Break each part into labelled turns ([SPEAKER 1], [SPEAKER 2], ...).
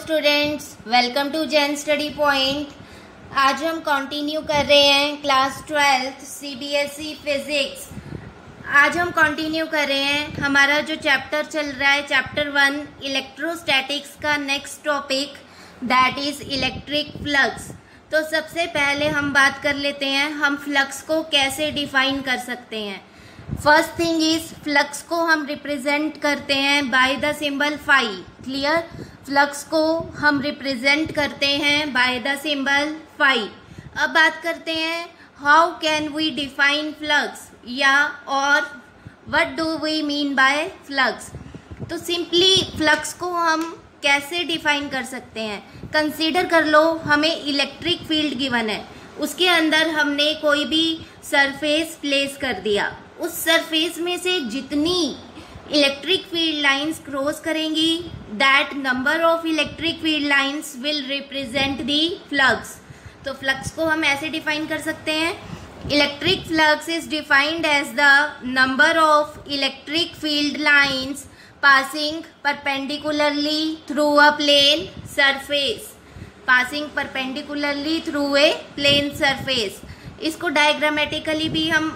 [SPEAKER 1] Students, welcome to Zen study point. आज हम continue कर रहे हैं क्लास 12 सीबीएसई फिजिक्स। आज हम कंटिन्यू कर रहे हैं हमारा जो चैप्टर चल रहा है, चैप्टर 1 इलेक्ट्रोस्टैटिक्स का next topic that is electric flux. तो सबसे पहले हम बात कर लेते हैं हम फ्लक्स को कैसे डिफाइन कर सकते हैं। फर्स्ट थिंग इज फ्लक्स को हम रिप्रेजेंट करते हैं by the symbol phi. Clear? Flux को हम रिप्रेजेंट करते हैं बाय द सिंबल फाई। अब बात करते हैं how can we define flux या और what do we mean by flux. तो सिंपली फ्लक्स को हम कैसे डिफाइन कर सकते हैं। कंसीडर कर लो हमें इलेक्ट्रिक फील्ड गिवन है, उसके अंदर हमने कोई भी सरफेस प्लेस कर दिया, उस सरफेस में से जितनी इलेक्ट्रिक फील्ड लाइंस क्रॉस करेंगी that number of electric field lines will represent the flux. तो फ्लक्स को हम ऐसे डिफाइन कर सकते हैं, electric flux is defined as the number of electric field lines passing perpendicularly through a plane surface, passing perpendicularly through a plane surface। इसको diagrammatically भी हम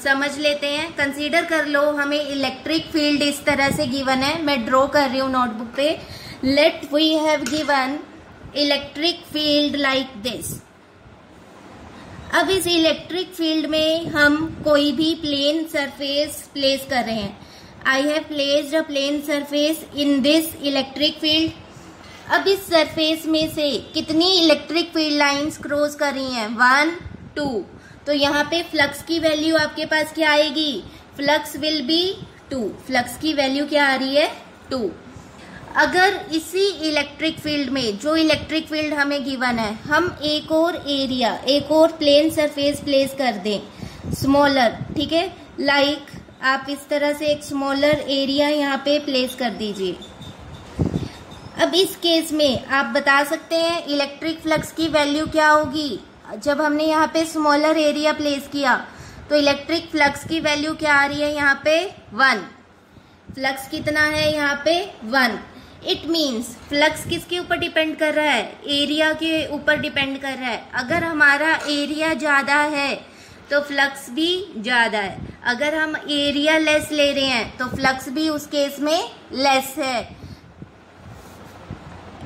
[SPEAKER 1] समझ लेते हैं। कंसीडर कर लो हमें इलेक्ट्रिक फील्ड इस तरह से गिवन है, मैं ड्रॉ कर रही हूँ नोटबुक पे। Let we have given electric field like this. अब इस इलेक्ट्रिक फील्ड में हम कोई भी प्लेन सरफेस प्लेस कर रहे हैं। I have placed a plane surface in this electric field। अब इस सरफेस में से कितनी इलेक्ट्रिक फील्ड लाइंस क्रॉस कर रही हैं? 1 2। तो यहाँ पे फ्लक्स की वैल्यू आपके पास क्या आएगी? Flux will B 2। फ्लक्स की वैल्यू क्या आ रही है? 2। अगर इसी इलेक्ट्रिक फील्ड में जो इलेक्ट्रिक फील्ड हमें गिवन है हम एक और एरिया, एक और प्लेन सरफेस प्लेस कर दें स्मॉलर, ठीक है, लाइक आप इस तरह से एक स्मॉलर एरिया यहाँ पे प्लेस कर दीजिए। अब इस केस में आप बता सकते हैं इलेक्ट्रिक फ्लक्स की वैल्यू क्या होगी। जब हमने यहाँ पे स्मॉलर एरिया प्लेस किया तो इलेक्ट्रिक फ्लक्स की वैल्यू क्या आ रही है? यहाँ पे 1। फ्लक्स कितना है यहाँ पे? 1। इट मीन्स फ्लक्स किसके ऊपर डिपेंड कर रहा है? एरिया के ऊपर डिपेंड कर रहा है। अगर हमारा एरिया ज्यादा है तो फ्लक्स भी ज्यादा है, अगर हम एरिया लेस ले रहे हैं तो फ्लक्स भी उस केस में लेस है।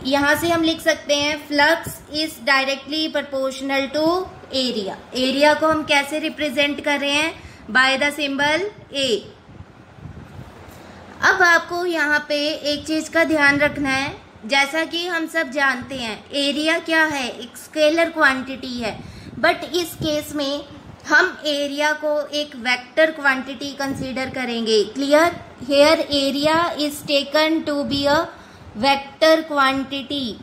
[SPEAKER 1] यहां से हम लिख सकते हैं flux is directly proportional to area. Area को हम कैसे रिप्रेजेंट कर रहे हैं? By the symbol A. अब आपको यहाँ पे एक चीज का ध्यान रखना है, जैसा कि हम सब जानते हैं एरिया क्या है? एक स्केलर क्वांटिटी है, बट इस केस में हम एरिया को एक वेक्टर क्वांटिटी कंसीडर करेंगे। Clear? Here area is taken to be a vector quantity.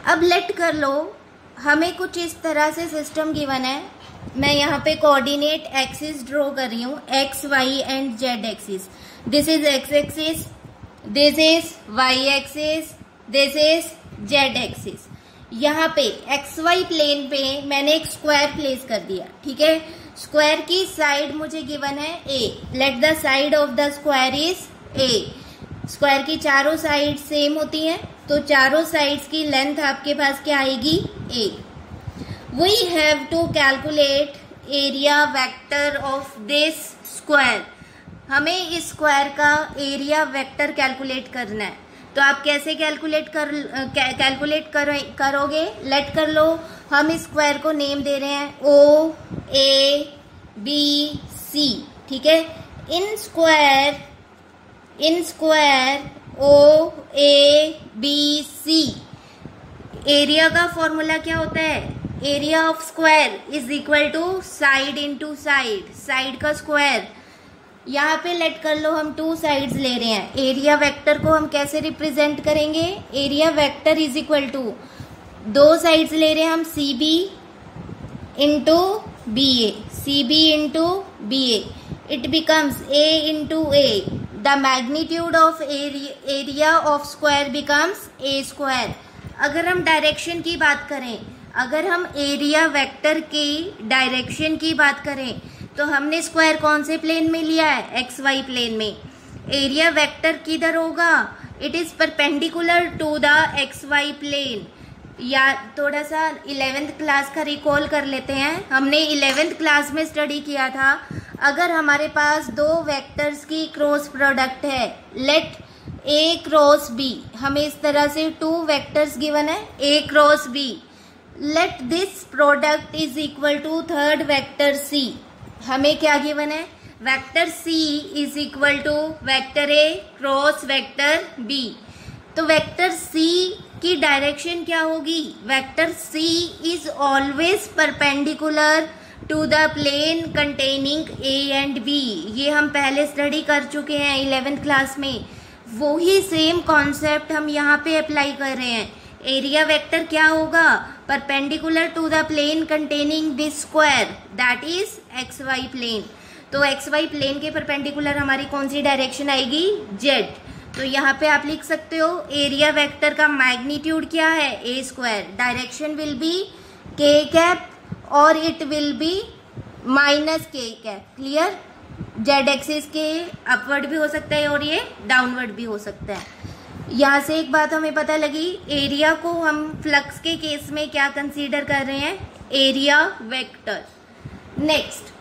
[SPEAKER 1] अब लेट कर लो हमें कुछ इस तरह से सिस्टम गिवन है, मैं यहाँ पे कोऑर्डिनेट एक्सिस ड्रॉ कर रही हूँ, X Y and Z axis. This is X axis, this is Y axis, this is Z axis. यहाँ पे एक्स वाई प्लेन पे मैंने एक स्क्वायर प्लेस कर दिया, ठीक है। स्क्वायर की साइड मुझे गिवन है a. Let the side of the square is a. Square की चारों साइड सेम होती हैं, तो चारों साइड्स की लेंथ आपके पास क्या आएगी? A. We have to calculate area vector of this square. हमें इस स्क्वायर का एरिया वेक्टर कैलकुलेट करना है। तो आप कैसे कैलकुलेट करोगे? लेट कर लो हम इस स्क्वायर को नेम दे रहे हैं ओ ए बी सी, ठीक है। In square O A B C area का फॉर्मूला क्या होता है? Area of square is equal to side into side, side का स्क्वायर। यहाँ पे लेट कर लो हम 2 साइड्स ले रहे हैं। एरिया वेक्टर को हम कैसे रिप्रेजेंट करेंगे? Area vector is equal to 2 sides ले रहे हैं हम C B into B A, C B into B A. It becomes A into A. The magnitude of area of square becomes A square. अगर हम direction की बात करें, अगर हम एरिया वेक्टर की डायरेक्शन की बात करें तो हमने स्क्वायर कौन से प्लेन में लिया है? एक्स वाई प्लेन में। एरिया वेक्टर किधर होगा? It is perpendicular to the XY plane. या थोड़ा सा 11th क्लास का रिकॉल कर लेते हैं। हमने 11th क्लास में स्टडी किया था, अगर हमारे पास दो वेक्टर्स की क्रॉस प्रोडक्ट है, लेट A क्रॉस B, हमें इस तरह से टू वेक्टर्स गिवन है A cross B, let this product is equal to third vector C। हमें क्या गिवन है, vector C is equal to vector A cross vector B। तो वेक्टर C की डायरेक्शन क्या होगी, vector C is always perpendicular to the plane containing A and B। ये हम पहले स्टडी कर चुके हैं 11th क्लास में। वही सेम कॉन्सेप्ट हम यहाँ पे अप्लाई कर रहे हैं। एरिया वेक्टर क्या होगा, perpendicular to the plane containing this square, that is XY plane. तो XY प्लेन के परपेंडिकुलर हमारी कौन सी डायरेक्शन आएगी, Z। तो यहाँ पे आप लिख सकते हो एरिया वेक्टर का मैग्नीट्यूड क्या है, A square, direction will be K cap और it will be minus K cap. Clear, Z axis के अपवर्ड भी हो सकता है और ये डाउनवर्ड भी हो सकता है। यहाँ से एक बात हमें पता लगी, एरिया को हम फ्लक्स के केस में क्या कंसीडर कर रहे हैं, एरिया वेक्टर। नेक्स्ट,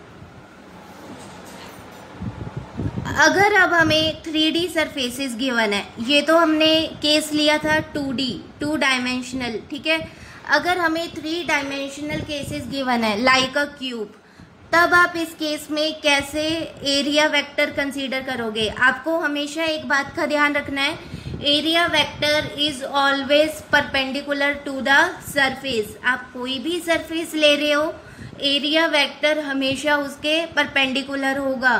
[SPEAKER 1] अगर अब हमें 3D सरफेसेस गिवन है, ये तो हमने केस लिया था 2D, 2 डायमेंशनल, ठीक है। अगर हमें 3 डायमेंशनल केसेस गिवन है लाइक अ क्यूब, तब आप इस केस में कैसे एरिया वेक्टर कंसीडर करोगे। आपको हमेशा एक बात का ध्यान रखना है, area vector is always perpendicular to the surface. आप कोई भी सरफेस ले रहे हो, एरिया वेक्टर हमेशा उसके परपेंडिकुलर होगा।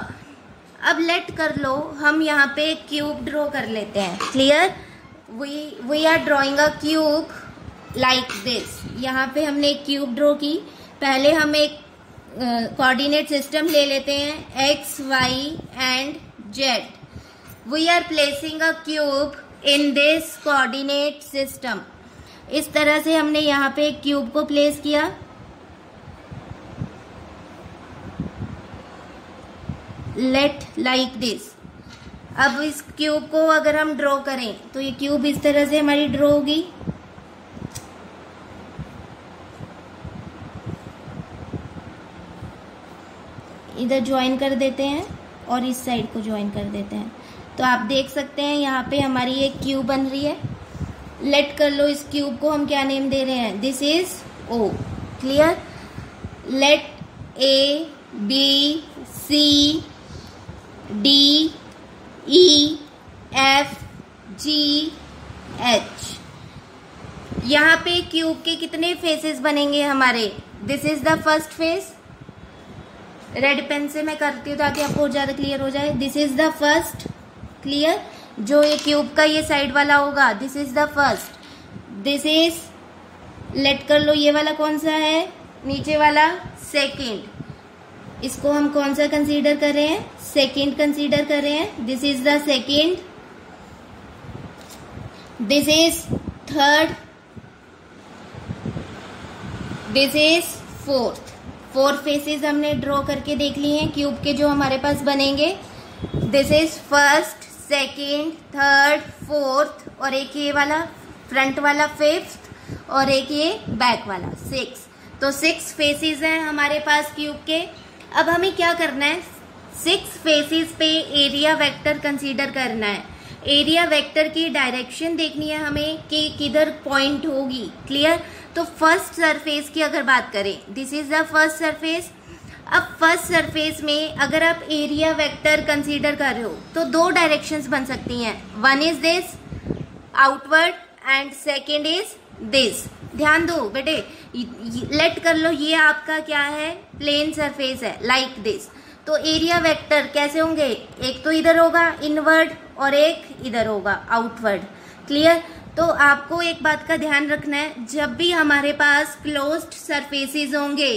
[SPEAKER 1] अब लेट कर लो, हम यहाँ पे क्यूब ड्रॉ कर लेते हैं। Clear, we are drawing a cube like this. यहाँ पे हमने एक क्यूब ड्रॉ की। पहले हम एक कोऑर्डिनेट सिस्टम ले लेते हैं X, Y and Z। We are placing a cube in this coordinate system. इस तरह से हमने यहाँ पे एक क्यूब को प्लेस किया। Let like this. अब इस क्यूब को अगर हम ड्रॉ करें तो ये क्यूब इस तरह से हमारी ड्रॉ होगी। इधर ज्वाइन कर देते हैं और इस साइड को ज्वाइन कर देते हैं, तो आप देख सकते हैं यहाँ पे हमारी एक क्यूब बन रही है। लेट कर लो, इस क्यूब को हम क्या नेम दे रहे हैं, this is O। Clear, let A, B, C, D, E, F, G, H। यहाँ पे क्यूब के कितने फेसेस बनेंगे हमारे, this is the first face. Red pen से मैं करती हूँ ताकि आपको ज्यादा क्लियर हो जाए। This is the first. Clear, जो ये क्यूब का ये साइड वाला होगा, this is the first. This is, let कर लो, ये वाला कौन सा है, नीचे वाला सेकेंड। इसको हम कौन सा कंसीडर कर रहे हैं, सेकेंड कंसीडर कर रहे हैं। This is the second, this is third, this is fourth. 4 faces हमने ड्रॉ करके देख लिए हैं क्यूब के जो हमारे पास बनेंगे। This is first, second, third, fourth, और एक ये वाला फ्रंट वाला फिफ्थ, और एक ये बैक वाला 6। तो 6 फेसेस हैं हमारे पास क्यूब के। अब हमें क्या करना है, 6 फेसेस पे एरिया वेक्टर कंसीडर करना है। एरिया वेक्टर की डायरेक्शन देखनी है हमें कि किधर पॉइंट होगी। क्लियर, तो फर्स्ट सरफेस की अगर बात करें, this is the first surface. अब फर्स्ट सरफेस में अगर आप एरिया वेक्टर कंसीडर कर रहे हो तो 2 डायरेक्शंस बन सकती हैं, one is this outward and second is this. ध्यान दो बेटे, लेट कर लो, ये आपका क्या है, प्लेन सरफेस है लाइक दिस। तो एरिया वेक्टर कैसे होंगे, एक तो इधर होगा इनवर्ड और एक इधर होगा आउटवर्ड। क्लियर, तो आपको एक बात का ध्यान रखना है, जब भी हमारे पास क्लोज्ड सरफेसेस होंगे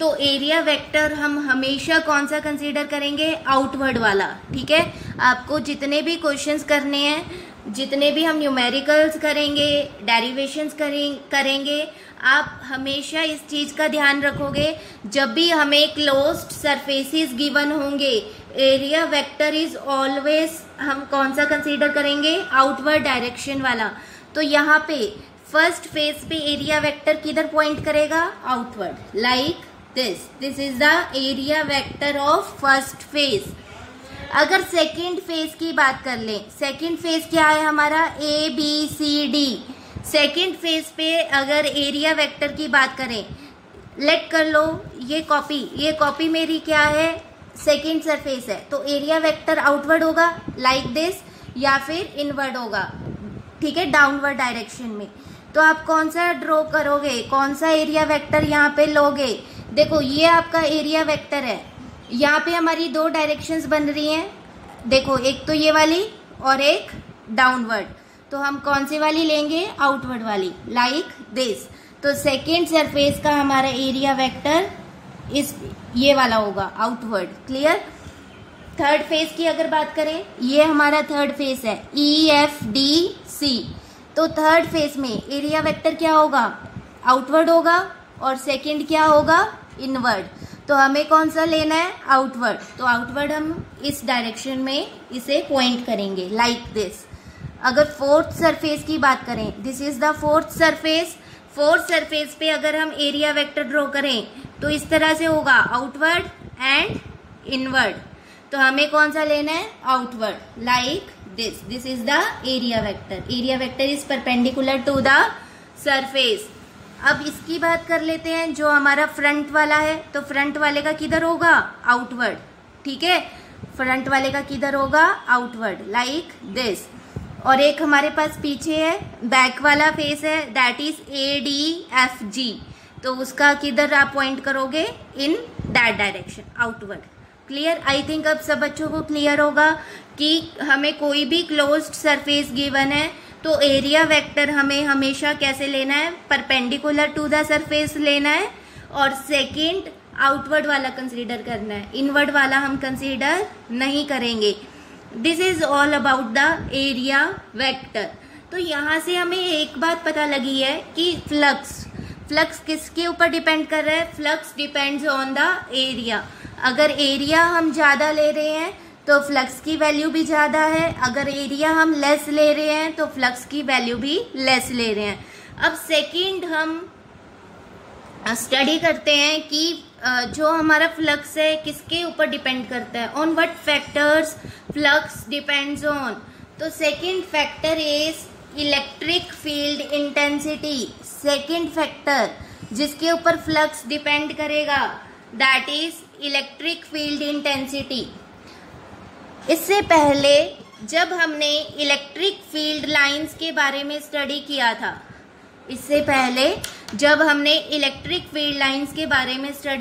[SPEAKER 1] तो एरिया वेक्टर हम हमेशा कौन सा कंसीडर करेंगे, आउटवर्ड वाला। ठीक है, आपको जितने भी क्वेश्चंस करने हैं, जितने भी हम न्यूमेरिकल्स करेंगे, डेरिवेशंस करेंगे, आप हमेशा इस चीज का ध्यान रखोगे, जब भी हमें क्लोज्ड सरफेसेस गिवन होंगे एरिया वेक्टर इज ऑलवेज, हम कौन सा कंसीडर करेंगे, आउटवर्ड डायरेक्शन वाला। तो यहाँ पे फर्स्ट फेज पे एरिया वेक्टर किधर पॉइंट करेगा, outward, like this is the area vector of first phase. अगर सेकेंड फेज की बात कर लें, सेकेंड फेज क्या है हमारा, ABCD। सेकेंड फेज पे अगर एरिया वेक्टर की बात करें, लेट कर लो ये कॉपी मेरी क्या है, सेकेंड सरफेस है, तो एरिया वेक्टर आउटवर्ड होगा लाइक दिस, या फिर इनवर्ड होगा, ठीक है, डाउनवर्ड डायरेक्शन में। तो आप कौन सा ड्रॉ करोगे, कौन सा एरिया वेक्टर यहाँ पे लोगे। देखो ये आपका एरिया वेक्टर है, यहाँ पे हमारी दो डायरेक्शंस बन रही हैं, देखो एक तो ये वाली और एक डाउनवर्ड, तो हम कौन सी वाली लेंगे, आउटवर्ड वाली, लाइक दिस। तो सेकेंड सरफेस का हमारा एरिया वेक्टर इस ये वाला होगा, आउटवर्ड, क्लियर। थर्ड फेज की अगर बात करें, ये हमारा थर्ड फेज है, EFDC। तो थर्ड फेज में एरिया वेक्टर क्या होगा, आउटवर्ड होगा, और सेकेंड क्या होगा, इनवर्ड। तो हमें कौन सा लेना है, आउटवर्ड। तो आउटवर्ड हम इस डायरेक्शन में इसे पॉइंट करेंगे, लाइक दिस। अगर फोर्थ सरफेस की बात करें, this is the fourth surface. Fourth surface पे अगर हम एरिया वेक्टर ड्रॉ करें तो इस तरह से होगा, आउटवर्ड एंड इनवर्ड। तो हमें कौन सा लेना है, outward, like this is the area vector. Area vector is perpendicular to the surface. अब इसकी बात कर लेते हैं, जो हमारा फ्रंट वाला है, तो फ्रंट वाले का किधर होगा, आउटवर्ड, ठीक है, फ्रंट वाले का किधर होगा, आउटवर्ड, लाइक दिस। और एक हमारे पास पीछे है, बैक वाला फेस है, दैट इज ADFG। तो उसका किधर आप पॉइंट करोगे, in that direction, outward, clear. I think अब सब बच्चों को क्लियर होगा कि हमें कोई भी क्लोज्ड सरफेस गिवन है तो एरिया वेक्टर हमें हमेशा कैसे लेना है, परपेंडिकुलर टू द सरफेस लेना है, और सेकेंड आउटवर्ड वाला कंसीडर करना है, इनवर्ड वाला हम कंसीडर नहीं करेंगे। This is all about the area vector. तो यहाँ से हमें एक बात पता लगी है कि फ्लक्स किसके ऊपर डिपेंड कर रहा है, flux depends on the area. अगर एरिया हम ज़्यादा ले रहे हैं तो फ्लक्स की वैल्यू भी ज़्यादा है, अगर एरिया हम लेस ले रहे हैं तो फ्लक्स की वैल्यू भी लेस ले रहे हैं। अब सेकेंड हम स्टडी करते हैं कि जो हमारा फ्लक्स है किसके ऊपर डिपेंड करता है, on what factors flux depends on. तो second factor is electric field intensity. Second factor जिसके ऊपर फ्लक्स डिपेंड करेगा that is electric field intensity. इससे पहले जब हमने इलेक्ट्रिक फील्ड लाइंस के बारे में स्टडी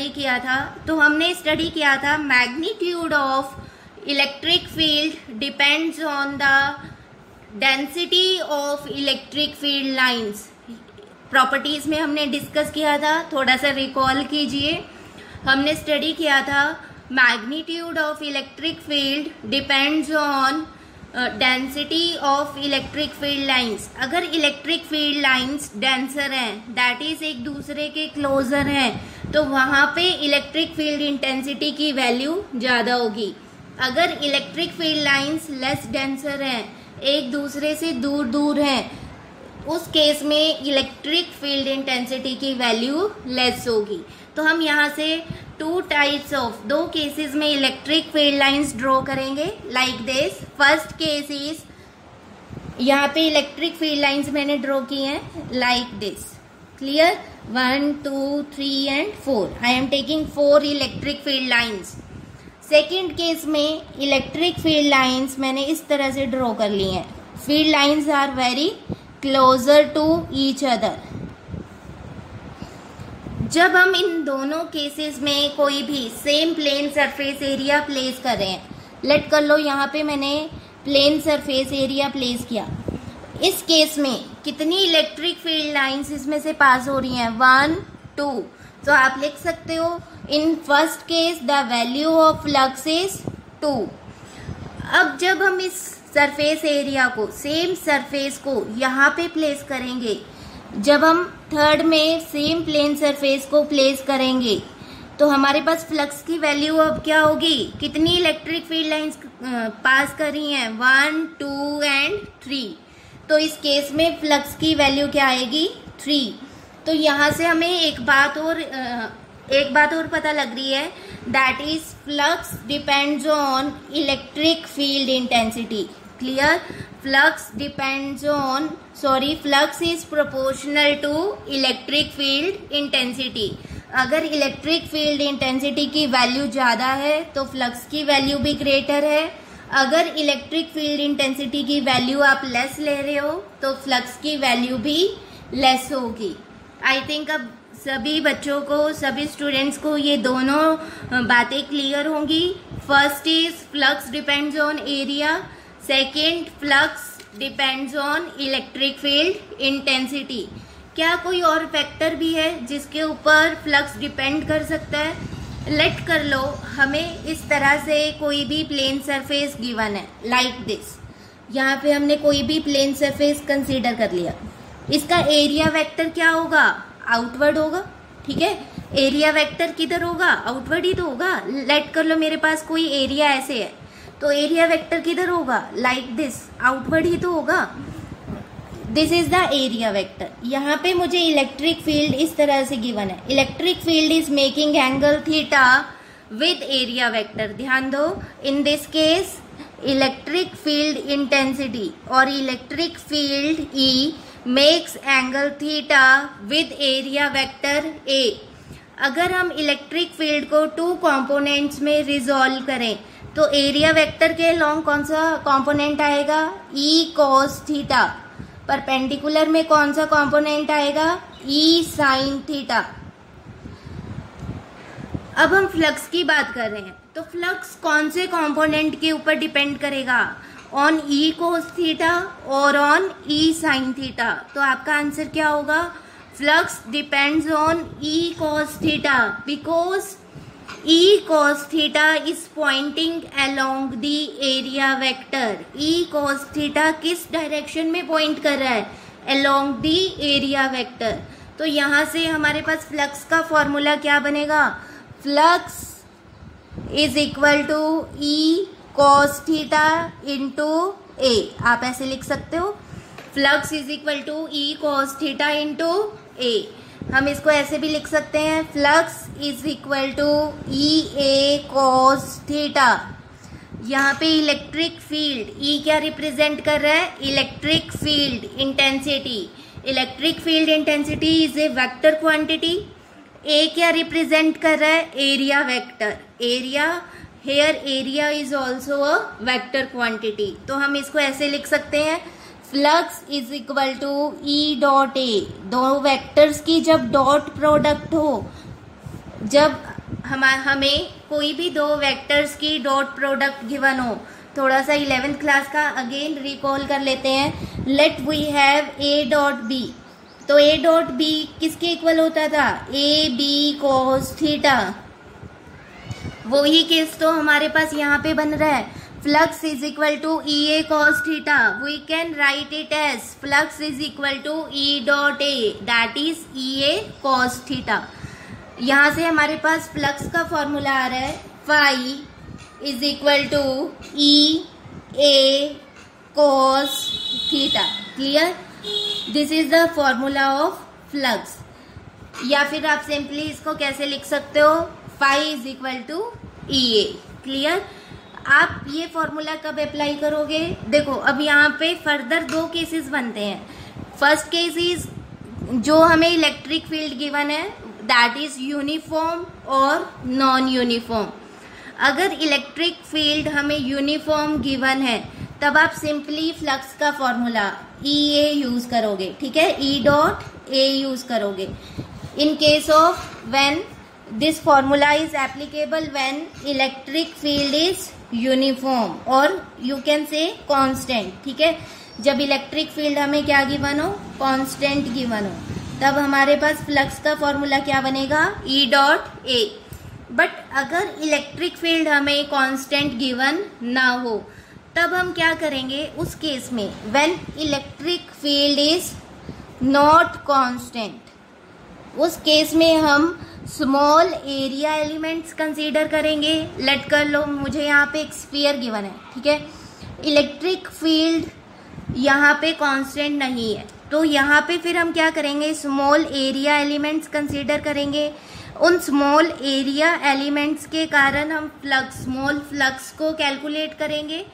[SPEAKER 1] किया था, तो हमने स्टडी किया था magnitude of electric field depends on the density of electric field lines. Properties में हमने डिस्कस किया था, थोड़ा सा रिकॉल कीजिए। हमने स्टडी किया था magnitude of electric field depends on density of electric field lines. अगर इलेक्ट्रिक फील्ड लाइंस डेंसर हैं, दैट इज एक दूसरे के क्लोजर हैं, तो वहाँ पे इलेक्ट्रिक फील्ड इंटेंसिटी की वैल्यू ज़्यादा होगी। अगर electric field lines less denser हैं, एक दूसरे से दूर दूर हैं, उस केस में इलेक्ट्रिक फील्ड इंटेंसिटी की वैल्यू लेस होगी। तो हम यहाँ से दो केसेस में इलेक्ट्रिक फील्ड लाइंस ड्रॉ करेंगे, like this. First case is, यहाँ पे इलेक्ट्रिक फील्ड लाइंस मैंने ड्रॉ की हैं like this, clear, 1 2 3 and 4। I am taking 4 electric field lines. Second case में इलेक्ट्रिक फील्ड लाइंस मैंने इस तरह से ड्रॉ कर ली हैं। Field lines are very closer to each other. जब हम इन दोनों केसेस में कोई भी same plane surface area place कर रहे हैं, लेट कर लो यहाँ पे मैंने प्लेन सरफेस एरिया प्लेस किया, इस केस में कितनी इलेक्ट्रिक फील्ड लाइंस इसमें से पास हो रही हैं, 1 2। तो आप लिख सकते हो in first case the value of flux is 2। अब जब हम इस सरफेस एरिया को, सेम सरफेस को यहाँ पे प्लेस करेंगे, जब हम थर्ड में सेम प्लेन सरफेस को प्लेस करेंगे तो हमारे पास फ्लक्स की वैल्यू अब क्या होगी, कितनी इलेक्ट्रिक फील्ड लाइंस पास कर रही हैं, 1, 2 एंड 3। तो इस केस में फ्लक्स की वैल्यू क्या आएगी, 3। तो यहाँ से हमें एक बात और पता लग रही है, that is flux depends on electric field intensity. Clear? Flux is proportional to electric field intensity. अगर इलेक्ट्रिक फील्ड इंटेंसिटी की वैल्यू ज़्यादा है तो फ्लक्स की वैल्यू भी ग्रेटर है। अगर इलेक्ट्रिक फील्ड इंटेंसिटी की वैल्यू आप लेस ले रहे हो तो फ्लक्स की वैल्यू भी लेस होगी। आई थिंक अब सभी बच्चों को, सभी स्टूडेंट्स को ये दोनों बातें क्लियर होंगी। First is flux depends on area, second flux depends on electric field intensity. क्या कोई और फैक्टर भी है जिसके ऊपर फ्लक्स डिपेंड कर सकता है? लेट कर लो हमें इस तरह से कोई भी प्लेन सरफेस गिवन है, लाइक दिस। यहाँ पे हमने कोई भी प्लेन सरफेस कंसीडर कर लिया। इसका एरिया वेक्टर क्या होगा, आउटवर्ड होगा। ठीक है, एरिया वेक्टर किधर होगा, आउटवर्ड ही तो होगा। लेट कर लो मेरे पास कोई एरिया ऐसे है, तो एरिया वेक्टर किधर होगा, लाइक दिस, आउटवर्ड ही तो होगा। This is the area vector. यहाँ पे मुझे इलेक्ट्रिक फील्ड इस तरह से गिवन है, electric field is making angle theta with area vector. ध्यान दो, in this case electric field intensity और electric field E makes angle theta with area vector A. अगर हम इलेक्ट्रिक फील्ड को 2 कंपोनेंट्स में रिजॉल्व करें तो एरिया वेक्टर के लॉन्ग कौन सा कंपोनेंट आएगा, ई कॉस थीटा। परपेंडिकुलर में कौन सा कंपोनेंट आएगा, ई साइन थीटा। अब हम फ्लक्स की बात कर रहे हैं, तो फ्लक्स कौन से कंपोनेंट के ऊपर डिपेंड करेगा, ऑन ई कोस थीटा और ऑन ई साइन थीटा। तो आपका आंसर क्या होगा, flux depends on E cos theta because E cos theta is pointing along the area vector। E cos theta किस डायरेक्शन में पॉइंट कर रहा है, along the area vector। तो यहाँ से हमारे पास फ्लक्स का फॉर्मूला क्या बनेगा, flux is equal to E cos theta into A। आप ऐसे लिख सकते हो, flux is equal to E cos theta into A। हम इसको ऐसे भी लिख सकते हैं, flux is equal to E A cos theta. यहाँ पे इलेक्ट्रिक फील्ड, ई क्या रिप्रेजेंट कर रहा है, electric field intensity. Electric field intensity is a vector quantity. A क्या रिप्रेजेंट कर रहा है, area vector. Area, here area is also a vector quantity. तो हम इसको ऐसे लिख सकते हैं, flux is equal to E dot A. दो वेक्टर्स की जब डॉट प्रोडक्ट हो, जब हमें कोई भी दो वेक्टर्स की डॉट प्रोडक्ट गिवन हो, थोड़ा सा 11th क्लास का अगेन रिकॉल कर लेते हैं। Let we have A dot B. तो ए डॉट बी किसके इक्वल होता था, ए बी कॉस थीटा। वही केस तो हमारे पास यहाँ पे बन रहा है, flux is equal to E A cos theta. We can write it as flux is equal to E dot A, that is E A cos theta. यहाँ से हमारे पास फ्लक्स का फॉर्मूला आ रहा है, phi is equal to E A cos theta. Clear? This is the formula of flux. या फिर आप सिंपली इसको कैसे लिख सकते हो, phi is equal to E A. Clear? आप ये फॉर्मूला कब अप्लाई करोगे, देखो अब यहाँ पे फर्दर 2 केसेस बनते हैं। फर्स्ट केस इज जो हमें इलेक्ट्रिक फील्ड गिवन है, दैट इज यूनिफॉर्म और नॉन यूनिफॉर्म। अगर इलेक्ट्रिक फील्ड हमें यूनिफॉर्म गिवन है तब आप सिंपली फ्लक्स का फॉर्मूला ई ए यूज करोगे। ठीक है, ई डॉट ए यूज करोगे। In case of when this formula is applicable when electric field is uniform और यू कैन से कांस्टेंट। ठीक है, जब इलेक्ट्रिक फील्ड हमें क्या गिवन हो, कांस्टेंट गिवन हो, तब हमारे पास फ्लक्स का फॉर्मूला क्या बनेगा, ई डॉट ए। बट अगर इलेक्ट्रिक फील्ड हमें कांस्टेंट गिवन ना हो तब हम क्या करेंगे उस केस में, when electric field is not constant, उस केस में हम स्मॉल एरिया एलिमेंट्स कंसीडर करेंगे। लेट कर लो मुझे यहाँ पे एक स्फीयर गिवन है, ठीक है। इलेक्ट्रिक फील्ड यहाँ पे कांस्टेंट नहीं है, तो यहाँ पे फिर हम क्या करेंगे, स्मॉल एरिया एलिमेंट्स कंसीडर करेंगे। उन स्मॉल एरिया एलिमेंट्स के कारण हम फ्लक्स, स्मॉल फ्लक्स को कैलकुलेट करेंगे।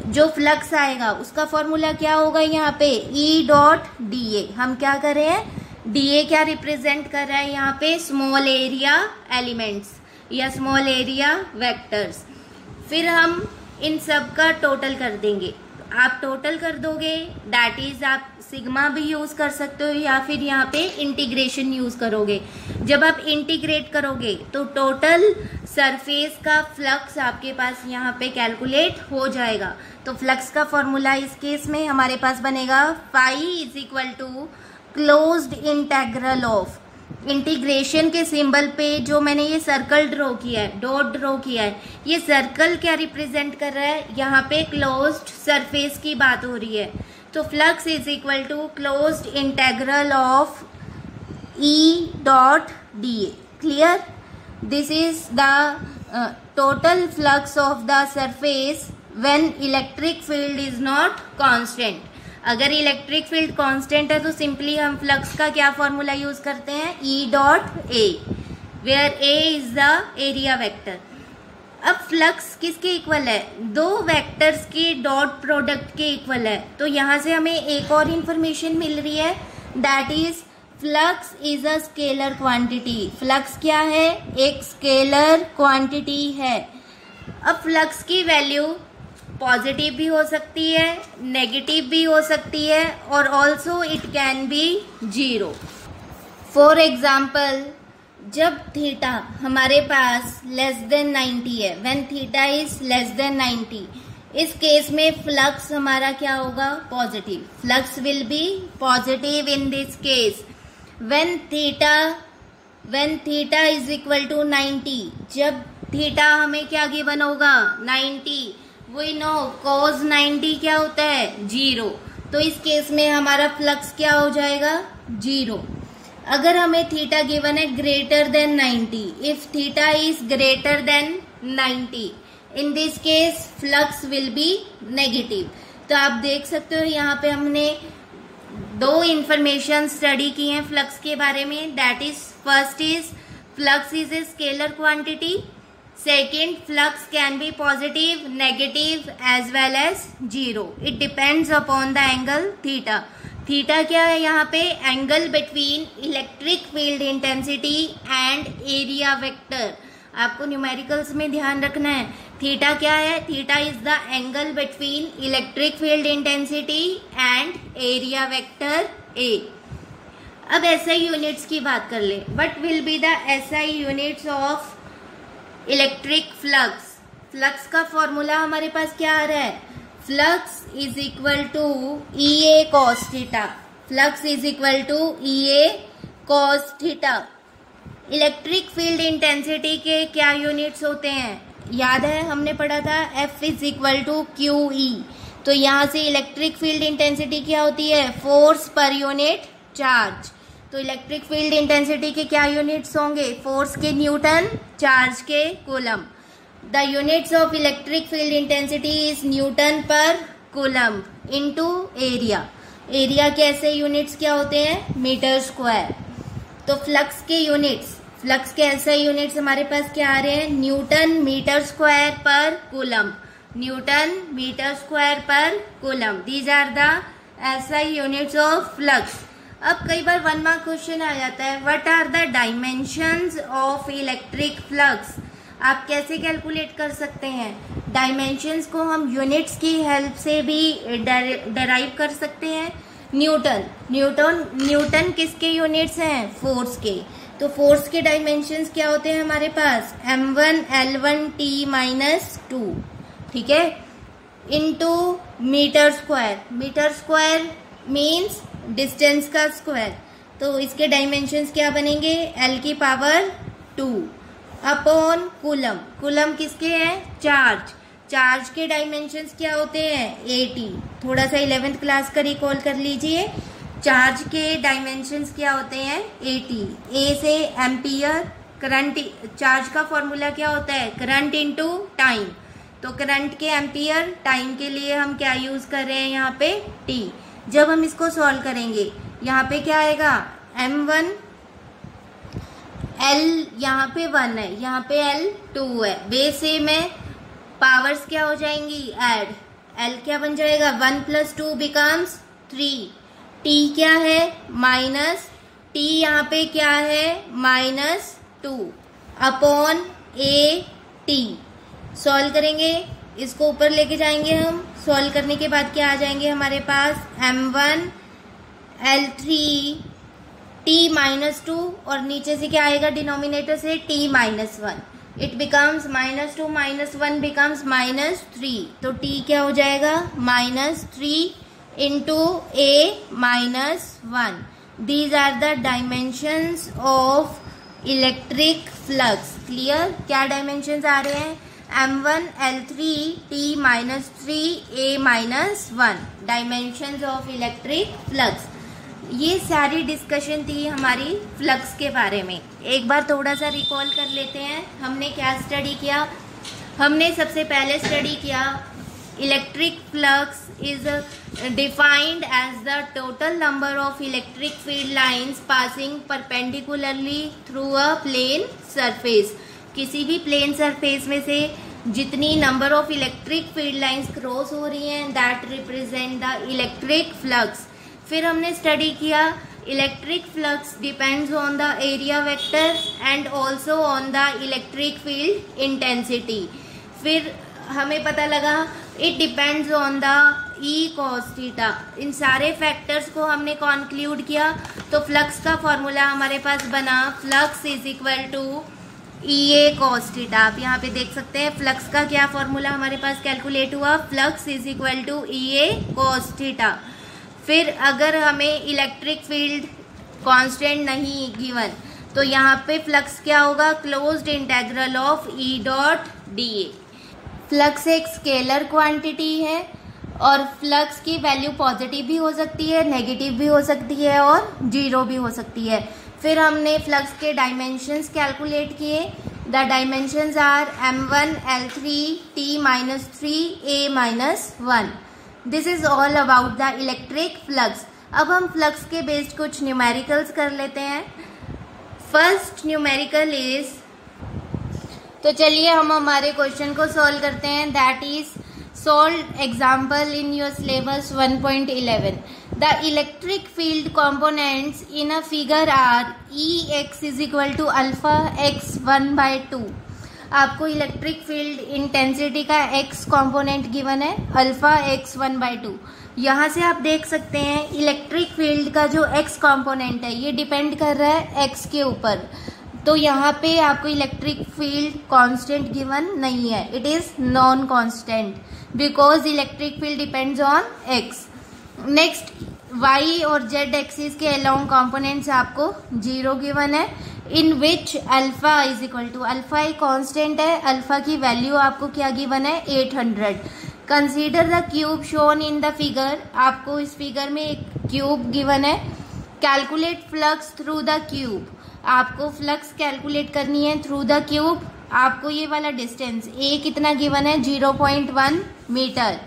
[SPEAKER 1] जो फ्लक्स आएगा उसका फॉर्मूला क्या होगा यहाँ पे, E डॉट DA। हम क्या कर रहे हैं, DA क्या रिप्रेजेंट कर रहा है यहाँ पे, स्मॉल एरिया एलिमेंट्स या स्मॉल एरिया वेक्टर्स। फिर हम इन सब का टोटल कर देंगे। आप टोटल कर दोगे, दैट इज आप सिग्मा भी यूज कर सकते हो या फिर यहाँ पे इंटीग्रेशन यूज करोगे। जब आप इंटीग्रेट करोगे तो टोटल सरफेस का फ्लक्स आपके पास यहाँ पे कैलकुलेट हो जाएगा। तो फ्लक्स का फॉर्मूला इस केस में हमारे पास बनेगा phi is equal to closed integral of, integration के सिंबल पे जो मैंने ये सर्कल ड्रॉ किया है, डॉट ड्रॉ किया है, ये सर्कल क्या रिप्रेजेंट कर रहा है, यहाँ पे क्लोज्ड सरफेस की बात हो रही है। तो flux is equal to closed integral of E dot DA। Clear? This is the total flux of the surface when electric field is not constant. अगर इलेक्ट्रिक फील्ड कांस्टेंट है तो सिंपली हम फ्लक्स का क्या फॉर्मूला यूज करते हैं, E dot A, where A is the area vector. अब flux किसके इक्वल है, दो वेक्टर्स के डॉट प्रोडक्ट के इक्वल है। तो यहाँ से हमें एक और इंफॉर्मेशन मिल रही है, that is flux is a scalar quantity. Flux क्या है, एक स्केलर क्वांटिटी है। अब फ्लक्स की वैल्यू पॉजिटिव भी हो सकती है, नेगेटिव भी हो सकती है, और also it can be zero. For example, जब थीटा हमारे पास लेस देन 90 है, when theta is less than 90, इस केस में फ्लक्स हमारा क्या होगा, positive. Flux will be positive in this case. When theta is equal to 90, जब थीटा हमें क्या गिवन होगा, 90, वी नो cos 90 क्या होता है, जीरो। तो इस केस में हमारा फ्लक्स क्या हो जाएगा, जीरो। अगर हमें थीटा गिवन है greater than 90, if theta is greater than 90, in this case flux will B negative. तो आप देख सकते हो यहाँ पे हमने दो इंफॉर्मेशन स्टडी की हैं फ्लक्स के बारे में, that is first is flux is a scalar quantity, second flux can be positive, negative as well as zero. It depends upon the angle theta. Theta क्या है यहाँ पे, angle between electric field intensity and area vector. आपको numericals में ध्यान रखना है, theta क्या है, theta is the angle between electric field intensity and area vector A। अब SI यूनिट्स की बात कर ले, what will be the SI units of electric flux. Flux का फॉर्मूला हमारे पास क्या आ रहा है, flux is equal to EA cos theta. Flux is equal to EA cos theta. Electric field intensity के क्या यूनिट्स होते हैं, याद है हमने पढ़ा था F is equal to QE। तो यहाँ से इलेक्ट्रिक फील्ड इंटेंसिटी क्या होती है, फोर्स पर यूनिट चार्ज। तो इलेक्ट्रिक फील्ड इंटेंसिटी के क्या यूनिट्स होंगे, फोर्स के न्यूटन, चार्ज के coulomb. The units of electric field intensity is newton per coulomb into area. Area के ऐसे यूनिट्स क्या होते हैं, मीटर स्क्वायर। तो फ्लक्स के यूनिट्स, फ्लक्स के ऐसे यूनिट्स हमारे पास क्या आ रहे हैं, newton metre square per coulomb, newton metre square per coulomb. These are the SI units of flux. अब कई बार 1 मार्क क्वेश्चन आ जाता है, what are the dimensions of electric flux. आप कैसे कैलकुलेट कर सकते हैं, डायमेंशंस को हम यूनिट्स की हेल्प से भी डेराइव कर सकते हैं। न्यूटन किसके यूनिट्स हैं, फोर्स के। तो फोर्स के डायमेंशंस क्या होते हैं हमारे पास, m1 L1 T - 2, ठीक है, into metre square. Metre square means distance का स्क्वायर। तो इसके डायमेंशंस क्या बनेंगे, L की पावर 2 अपॉन कूलम। कूलम किसके हैं, चार्ज। चार्ज के डायमेंशंस क्या होते हैं, 80। थोड़ा सा 11th क्लास का रिकॉल कर लीजिए, चार्ज के डायमेंशंस क्या होते हैं? AT। ए से एम्पियर, करंट, चार्ज का फॉर्मूला क्या होता है? Current into time. तो करंट के एम्पियर, टाइम के लिए हम क्या यूज कर रहे हैं यहाँ पे? T। जब हम इसको सॉल्व करेंगे यहाँ पे क्या आएगा? M1, L यहाँ पे 1 है, यहाँ पे L 2 है। वे से में पावर्स क्या हो जाएंगी? ऐड। L क्या बन जाएगा? 1 + 2 बिकम्स 3। T क्या है? माइनस, T यहाँ पे क्या है? -2 अपॉन AT। सॉल्व करेंगे, इसको ऊपर लेके जाएंगे हम। सॉल्व करने के बाद क्या आ जाएंगे हमारे पास? M1 L3 T -2 और नीचे से क्या आएगा? डिनोमिनेटर से T -1। It becomes -2 -1 becomes -3। तो T क्या हो जाएगा? -3 into A -1। These are the dimensions of electric flux। Clear? क्या डायमेंशंस आ रहे हैं? M1 L3 T -3 A -1 dimensions of electric flux. ये सारी डिस्कशन थी हमारी फ्लक्स के बारे में। एक बार थोड़ा सा रिकॉल कर लेते हैं, हमने क्या स्टडी किया। हमने सबसे पहले स्टडी किया electric flux is defined as the total number of electric field lines passing perpendicularly through a plane surface. किसी भी प्लेन सरफेस में से जितनी number of electric field lines cross हो रही हैं that represent the electric flux. फिर हमने स्टडी किया electric flux depends on the area vector and also on the electric field intensity. फिर हमें पता लगा it depends on the E cos theta. इन सारे फैक्टर्स को हमने कॉन्क्लूड किया तो फ्लक्स का फॉर्मूला हमारे पास बना flux is equal to EA cos theta. आप यहाँ पे देख सकते हैं फ्लक्स का क्या फॉर्मूला हमारे पास कैलकुलेट हुआ? Flux is equal to EA cos theta. फिर अगर हमें इलेक्ट्रिक फील्ड कांस्टेंट नहीं गिवन तो यहाँ पे फ्लक्स क्या होगा? Closed integral of E dot dA। Flux एक स्केलर क्वांटिटी है और फ्लक्स की वैल्यू पॉजिटिव भी हो सकती है, नेगेटिव भी हो सकती है और जीरो भी हो सकती है। फिर हमने फ्लक्स के डायमेंशंस कैलकुलेट किए। The dimensions are M1 L3 T -3 A -1। This is all about the electric flux. अब हम फ्लक्स के बेस्ड कुछ न्यूमेरिकल्स कर लेते हैं। फर्स्ट न्यूमेरिकल इज, तो चलिए हम हमारे क्वेश्चन को सॉल्व करते हैं। That is solved example in your syllabus 1.11. The electric field components in a figure are Ex is equal to alpha x 1/2। आपको इलेक्ट्रिक फील्ड इंटेंसिटी का x कॉम्पोनेंट गिवन है अल्फा x 1/2। यहाँ से आप देख सकते हैं इलेक्ट्रिक फील्ड का जो x कॉम्पोनेंट है ये डिपेंड कर रहा है x के ऊपर। तो यहाँ पे आपको इलेक्ट्रिक फील्ड कांस्टेंट गिवन नहीं है, it is non constant because electric field depends on x। Next y और z एक्सिस के अलोंग कंपोनेंट्स आपको 0 गिवन है in which alpha is equal to, alpha एक कांस्टेंट है, अल्फा की वैल्यू आपको क्या गिवन है? 800। Consider the cube shown in the figure. आपको इस फिगर में एक क्यूब गिवन है। Calculate flux through the cube. आपको फ्लक्स कैलकुलेट करनी है थ्रू द क्यूब। आपको ये वाला डिस्टेंस a कितना गिवन है? 0.1 मीटर।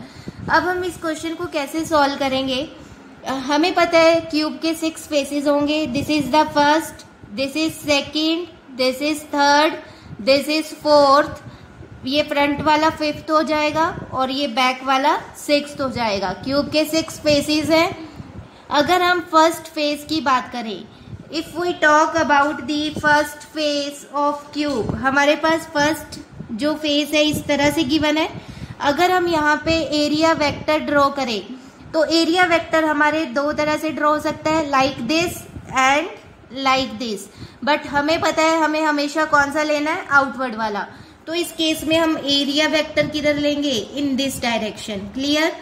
[SPEAKER 1] अब हम इस क्वेश्चन को कैसे सॉल्व करेंगे? हमें पता है क्यूब के 6 फेसेस होंगे। This is the first, this is second, this is third, this is fourth. ये फ्रंट वाला 5th हो जाएगा और ये बैक वाला 6th हो जाएगा। क्यूब के 6 फेसेस हैं। अगर हम फर्स्ट फेस की बात करें, if we talk about the first face of cube, हमारे पास फर्स्ट जो फेस है इस तरह से गिवन है। अगर हम यहाँ पे एरिया वेक्टर ड्रॉ करें तो एरिया वेक्टर हमारे 2 तरह से ड्रॉ हो सकता है, like this and like this. But हमें पता है हमें हमेशा कौन सा लेना है? आउटवर्ड वाला। तो इस केस में हम एरिया वेक्टर किधर लेंगे? इन दिस डायरेक्शन। क्लियर?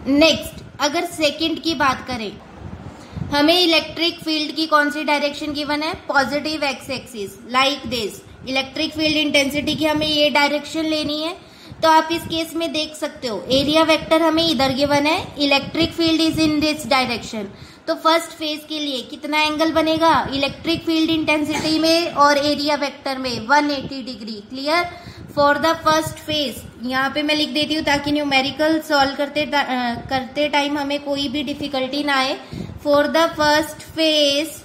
[SPEAKER 1] नेक्स्ट अगर सेकंड की बात करें, हमें इलेक्ट्रिक फील्ड की कौन सी डायरेक्शन गिवन है? Positive x axis, like this. Electric field intensity की हमें ये डायरेक्शन लेनी है। तो आप इस केस में देख सकते हो एरिया वेक्टर हमें इधर गिवन है, electric field is in this direction. तो फर्स्ट फेज के लिए कितना एंगल बनेगा इलेक्ट्रिक फील्ड इंटेंसिटी में और एरिया वेक्टर में 180 degree. Clear. For the first phase यहाँ पे मैं लिख देती हूँ ताकि न्यूमेरिकल सॉल्व करते टाइम हमें कोई भी डिफिकल्टी ना आए। For the first phase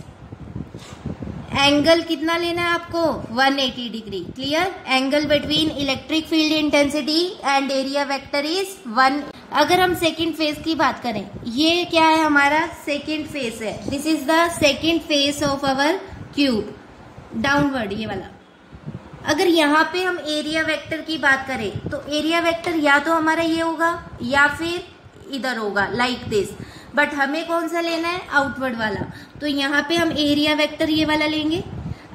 [SPEAKER 1] angle कितना लेना है आपको 180 degree. Clear. Angle between electric field intensity and area vector is 1। अगर हम सेकंड फेज की बात करें, ये क्या है हमारा सेकंड फेज है। This is the second face of our cube downward, ये वाला। अगर यहाँ पे हम एरिया वेक्टर की बात करें तो एरिया वेक्टर या तो हमारा ये होगा या फिर इधर होगा लाइक दिस, बट हमें कौन सा लेना है आउटवर्ड वाला। तो यहाँ पे हम एरिया वेक्टर ये वाला लेंगे।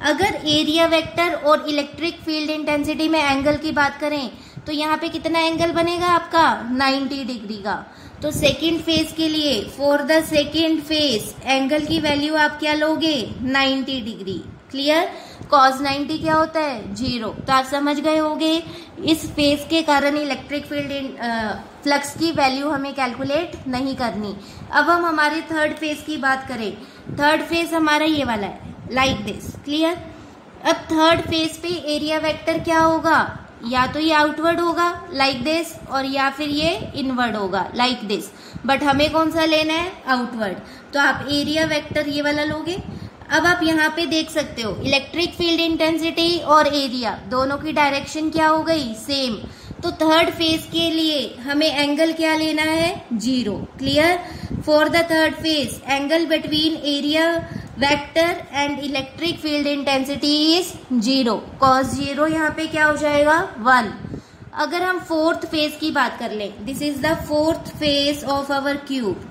[SPEAKER 1] अगर एरिया वेक्टर और इलेक्ट्रिक फील्ड इंटेंसिटी में एंगल की बात करें तो यहाँ पे कितना एंगल बनेगा आपका 90 डिग्री का। तो सेकंड फेज के लिए for the second phase angle की वैल्यू आप क्या लोगे 90 डिग्री। क्लियर। cos 90 क्या होता है 0। तो आप समझ गए होंगे इस फेज के कारण इलेक्ट्रिक फील्ड फ्लक्स की वैल्यू हमें कैलकुलेट नहीं करनी। अब हम हमारे थर्ड फेज की बात करें, थर्ड फेज हमारा ये वाला है लाइक दिस। क्लियर। अब थर्ड फेज पे एरिया वेक्टर क्या होगा, या तो ये आउटवर्ड होगा लाइक दिस और या फिर ये इनवर्ड होगा लाइक दिस, बट हमें कौन सा लेना है आउटवर्ड। तो आप एरिया वेक्टर ये वाला लोगे। अब आप यहाँ पे देख सकते हो इलेक्ट्रिक फील्ड इंटेंसिटी और एरिया दोनों की डायरेक्शन क्या हो गई सेम। तो थर्ड फेज के लिए हमें एंगल क्या लेना है 0। Clear. For the third phase angle between area vector and electric field intensity is 0। cos 0 यहाँ पे क्या हो जाएगा 1। अगर हम फोर्थ फेज की बात कर लें, this is the fourth face of our cube.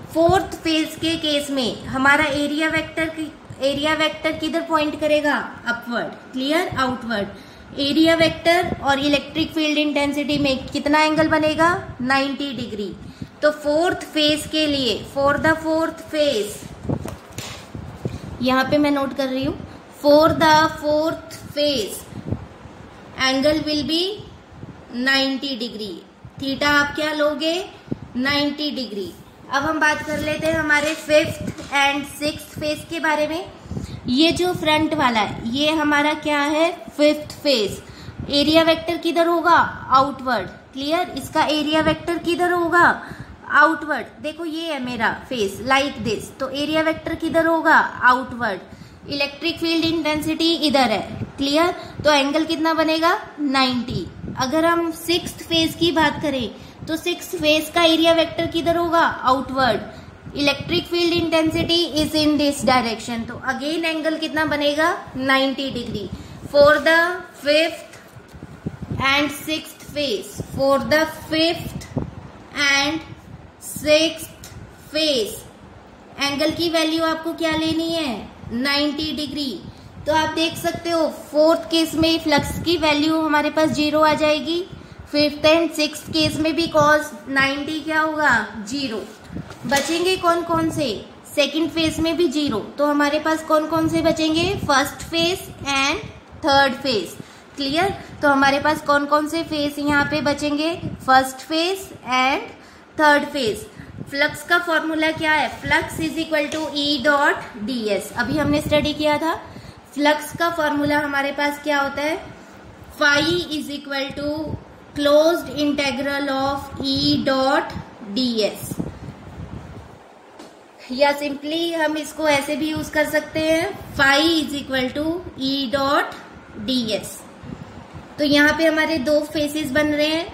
[SPEAKER 1] Fourth face के केस में हमारा एरिया वेक्टर किधर पॉइंट करेगा upward. Clear. Outward. Area vector और इलेक्ट्रिक फील्ड इंटेंसिटी में कितना एंगल बनेगा 90 डिग्री। तो फोर्थ फेज के लिए फॉर द फोर्थ फेज यहाँ पे मैं नोट कर रही हूँ, for the fourth phase angle will be 90 degree. Theta आप क्या लोगे 90 डिग्री। अब हम बात कर लेते हैं हमारे फिफ्थ एंड सिक्स्थ फेज के बारे में। ये जो फ्रंट वाला है ये हमारा क्या है फिफ्थ फेज। एरिया वेक्टर किधर होगा आउटवर्ड। क्लियर। इसका एरिया वेक्टर किधर होगा आउटवर्ड। देखो ये है मेरा फेस लाइक दिस, तो एरिया वेक्टर किधर होगा आउटवर्ड। इलेक्ट्रिक फील्ड इंटेंसिटी इधर है। क्लियर। तो एंगल कितना बनेगा 90। अगर हम सिक्स्थ फेज की बात करें तो सिक्स्थ फेज का एरिया वेक्टर किधर होगा outward. Electric field intensity is in this direction. तो अगेन एंगल कितना बनेगा 90 degree. For the fifth and sixth phase, for the fifth and sixth phase angle की वैल्यू आपको क्या लेनी है 90 डिग्री। तो आप देख सकते हो फोर्थ केस में फ्लक्स की वैल्यू हमारे पास 0 आ जाएगी। फिफ्थ एंड सिक्स्थ केस में भी cos 90 क्या होगा 0। बचेंगे कौन कौन से, सेकंड फेज में भी 0। तो हमारे पास कौन कौन से बचेंगे first face and third phase. Clear. तो हमारे पास कौन कौन से फेज यहाँ पे बचेंगे first face and third face. Flux का फॉर्मूला क्या है, flux is equal to E dot D S. अभी हमने स्टडी किया था। फ्लक्स का फॉर्मूला हमारे पास क्या होता है, phi is equal to closed integral of E dot D S, या सिंपली हम इसको ऐसे भी यूज कर सकते हैं, phi is equal to E dot D S. तो यहाँ पे हमारे दो फेसेस बन रहे हैं,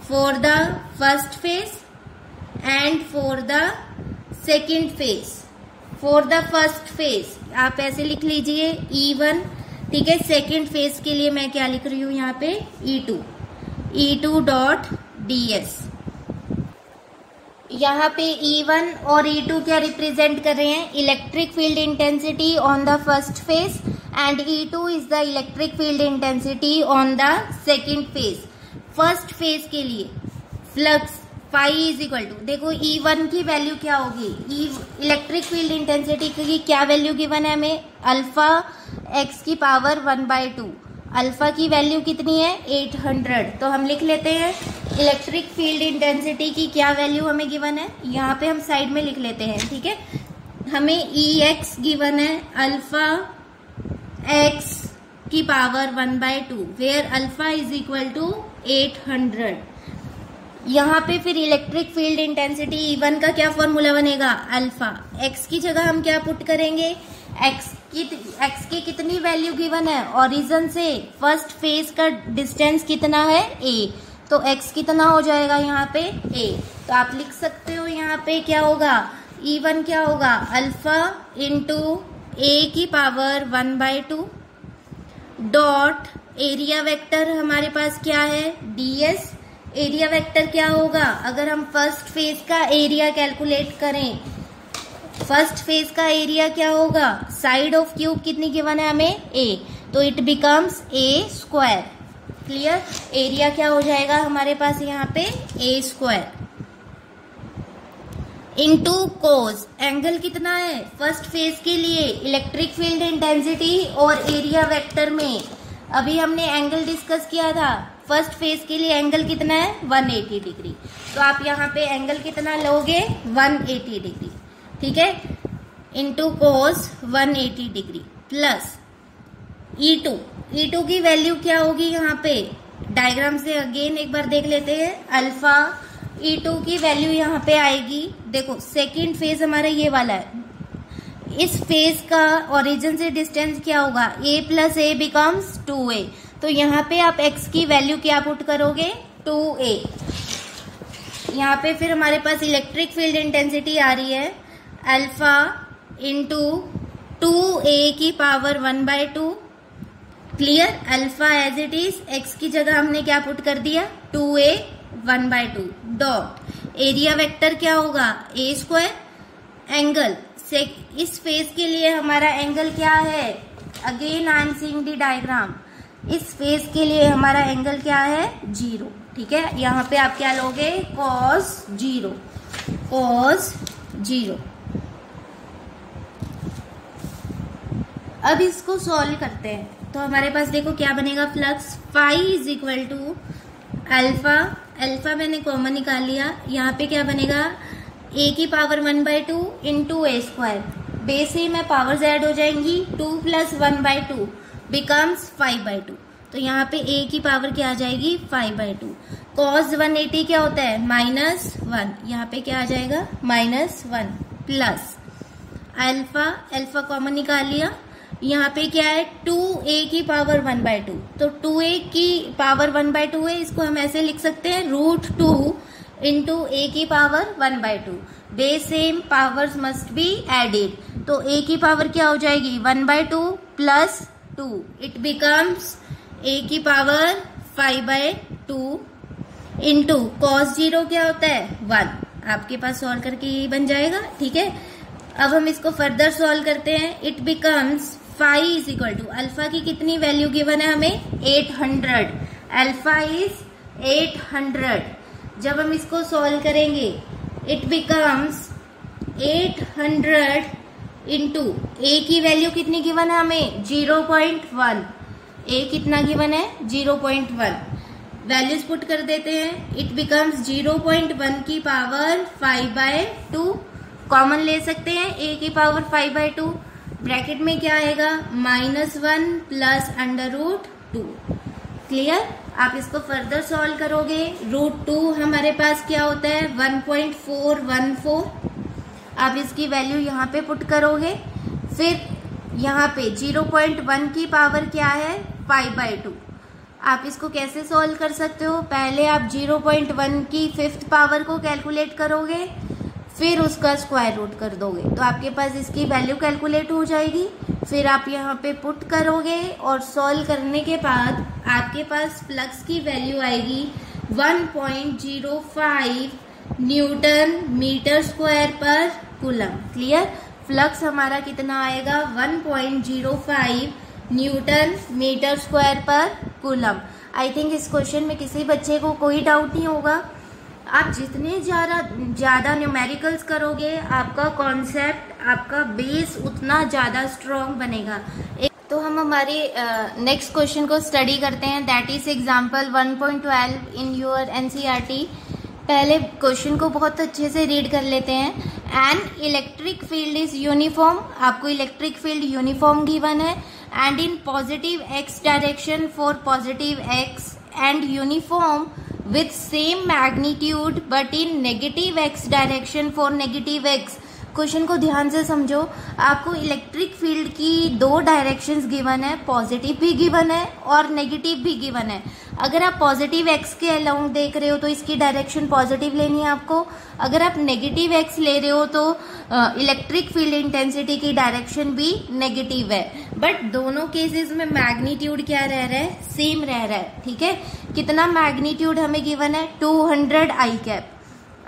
[SPEAKER 1] for the first face and for the second face. For the first face आप ऐसे लिख लीजिए E1, ठीक है। सेकेंड फेज के लिए मैं क्या लिख रही हूँ यहाँ पे E2 डॉट डी एस। यहाँ पे E1 और E2 क्या रिप्रेजेंट कर रहे हैं, electric field intensity on the first face and E2 is the electric field intensity on the second face. First face के लिए flux phi is equal to, देखो E1 की वैल्यू क्या होगी, इलेक्ट्रिक फील्ड इंटेंसिटी की क्या वैल्यू गिवन है हमें, अल्फा x की पावर 1/2। अल्फा की वैल्यू कितनी है 800। तो हम लिख लेते हैं इलेक्ट्रिक फील्ड इंटेंसिटी की क्या वैल्यू हमें गिवन है, यहाँ पे हम साइड में लिख लेते हैं। ठीक है, हमें EX गिवन है अल्फा x की power 1/2 where alpha is equal to 800। यहाँ पे फिर इलेक्ट्रिक फील्ड इंटेंसिटी E1 का क्या फॉर्मूला बनेगा, अल्फा। x की जगह हम क्या पुट करेंगे, x की कितनी वैल्यू गिवन है, ओरिजिन से फर्स्ट फेज का डिस्टेंस कितना है a, तो x कितना हो जाएगा यहाँ पे a। तो आप लिख सकते हो यहाँ पे क्या होगा, E1 क्या होगा, अल्फा इंटू a की पावर 1/2 डॉट एरिया वेक्टर हमारे पास क्या है ds। एरिया वेक्टर क्या होगा, अगर हम फर्स्ट फेज का एरिया कैलकुलेट करें, फर्स्ट फेज का एरिया क्या होगा, साइड ऑफ क्यूब कितनी गिवन है हमें a, तो it becomes a square. Clear, area क्या हो जाएगा हमारे पास यहाँ पे a square into cos, angle कितना है फर्स्ट फेज के लिए, इलेक्ट्रिक फील्ड इंटेंसिटी और एरिया वेक्टर में अभी हमने एंगल डिस्कस किया था, फर्स्ट फेज के लिए एंगल कितना है 180 डिग्री। तो आप यहाँ पे एंगल कितना लोगे 180 डिग्री। ठीक है, into cos 180 degree plus E2 की वैल्यू क्या होगी यहाँ पे, डायग्राम से अगेन एक बार देख लेते हैं। अल्फा E2 की वैल्यू यहाँ पे आएगी, देखो सेकंड फेज हमारा ये वाला है, इस फेज का ओरिजिन से डिस्टेंस क्या होगा a plus a becomes 2a। तो यहाँ पे आप x की वैल्यू क्या पुट करोगे 2a। यहाँ पे फिर हमारे पास इलेक्ट्रिक फील्ड इंटेंसिटी आ रही है अल्फा इंटू 2a की power 1/2। Clear, alpha as it is, x की जगह हमने क्या पुट कर दिया 2a 1/2 डॉट एरिया वेक्टर क्या होगा a स्क्वायर। एंगल से इस फेज के लिए हमारा एंगल क्या है, again I am seeing the diagram, इस फेज के लिए हमारा एंगल क्या है 0। ठीक है, यहाँ पे आप क्या लोगे cos 0। अब इसको सॉल्व करते हैं, तो हमारे पास देखो क्या बनेगा, flux phi is equal to alpha मैंने कॉमन निकाल लिया, यहाँ पे क्या बनेगा a की power 1/2 into a square, base से में पावर्स ऐड हो जाएंगी, 2 प्लस 1/2 बिकम्स 5/2। तो यहाँ पे a की पावर क्या आ जाएगी 5/2। cos 180 क्या होता है -1, यहाँ पे क्या आ जाएगा -1 प्लस अल्फा कॉमन निकाल लिया, यहाँ पे क्या है 2a की पावर 1/2, तो 2a की पावर 1/2 है, इसको हम ऐसे लिख सकते हैं √2 इंटू a की power 1/2। Base same powers must be added, तो a की पावर क्या हो जाएगी 1/2 प्लस 2, इट बिकम्स a की पावर 5/2 इंटू cos 0 क्या होता है 1, आपके पास सॉल्व करके ये बन जाएगा। ठीक है, अब हम इसको फर्दर सॉल्व करते हैं, it becomes phi is equal to, alpha की कितनी वैल्यू गिवन है हमें 800, अल्फा इज 800। जब हम इसको सॉल्व करेंगे इट बिकम्स 800 इंटू ए की वैल्यू कितनी गिवन है हमें 0.1, ए कितना गिवन है 0.1, वैल्यूज पुट कर देते हैं, इट बिकम्स 0.1 की पावर 5/2, कॉमन ले सकते हैं a की पावर 5/2, ब्रैकेट में क्या आएगा -1 प्लस √2। क्लियर, आप इसको फर्दर सॉल्व करोगे, √2 हमारे पास क्या होता है 1.414, आप इसकी वैल्यू यहाँ पे पुट करोगे, फिर यहाँ पे 0.1 की पावर क्या है 5/2। आप इसको कैसे सॉल्व कर सकते हो, पहले आप 0.1 की 5th पावर को कैलकुलेट करोगे, फिर उसका स्क्वायर रूट कर दोगे, तो आपके पास इसकी वैल्यू कैलकुलेट हो जाएगी। फिर आप यहाँ पे पुट करोगे और सॉल्व करने के बाद आपके पास फ्लक्स की वैल्यू आएगी 1.05 Newton metre square per coulomb. Clear, flux हमारा कितना आएगा 1.05 Newton metre square per coulomb. I think इस क्वेश्चन में किसी बच्चे को कोई डाउट नहीं होगा। आप जितने ज़्यादा न्यूमेरिकल्स करोगे, आपका कॉन्सेप्ट, आपका बेस उतना ज़्यादा स्ट्रॉन्ग बनेगा। तो हम हमारे नेक्स्ट क्वेश्चन को स्टडी करते हैं, that is example 1.12 in your NCERT. पहले क्वेश्चन को बहुत अच्छे से रीड कर लेते हैं। An electric field is uniform, आपको इलेक्ट्रिक फील्ड यूनिफॉर्म गिवन है, and in positive x direction for positive x and uniform with same magnitude but in negative x direction for negative x. Question को ध्यान से समझो, आपको electric field की दो directions given है, पॉजिटिव भी गिवन है और नेगेटिव भी गिवन है। अगर आप पॉजिटिव एक्स के अलोंग देख रहे हो तो इसकी डायरेक्शन पॉजिटिव लेनी है आपको। अगर आप नेगेटिव एक्स ले रहे हो तो इलेक्ट्रिक फील्ड इंटेंसिटी की डायरेक्शन भी नेगेटिव है, बट दोनों केसेस में मैग्नीट्यूड क्या रह रहा है, सेम रह रहा है। ठीक है, कितना मैग्नीट्यूड हमें गिवन है, 200 आई कैप।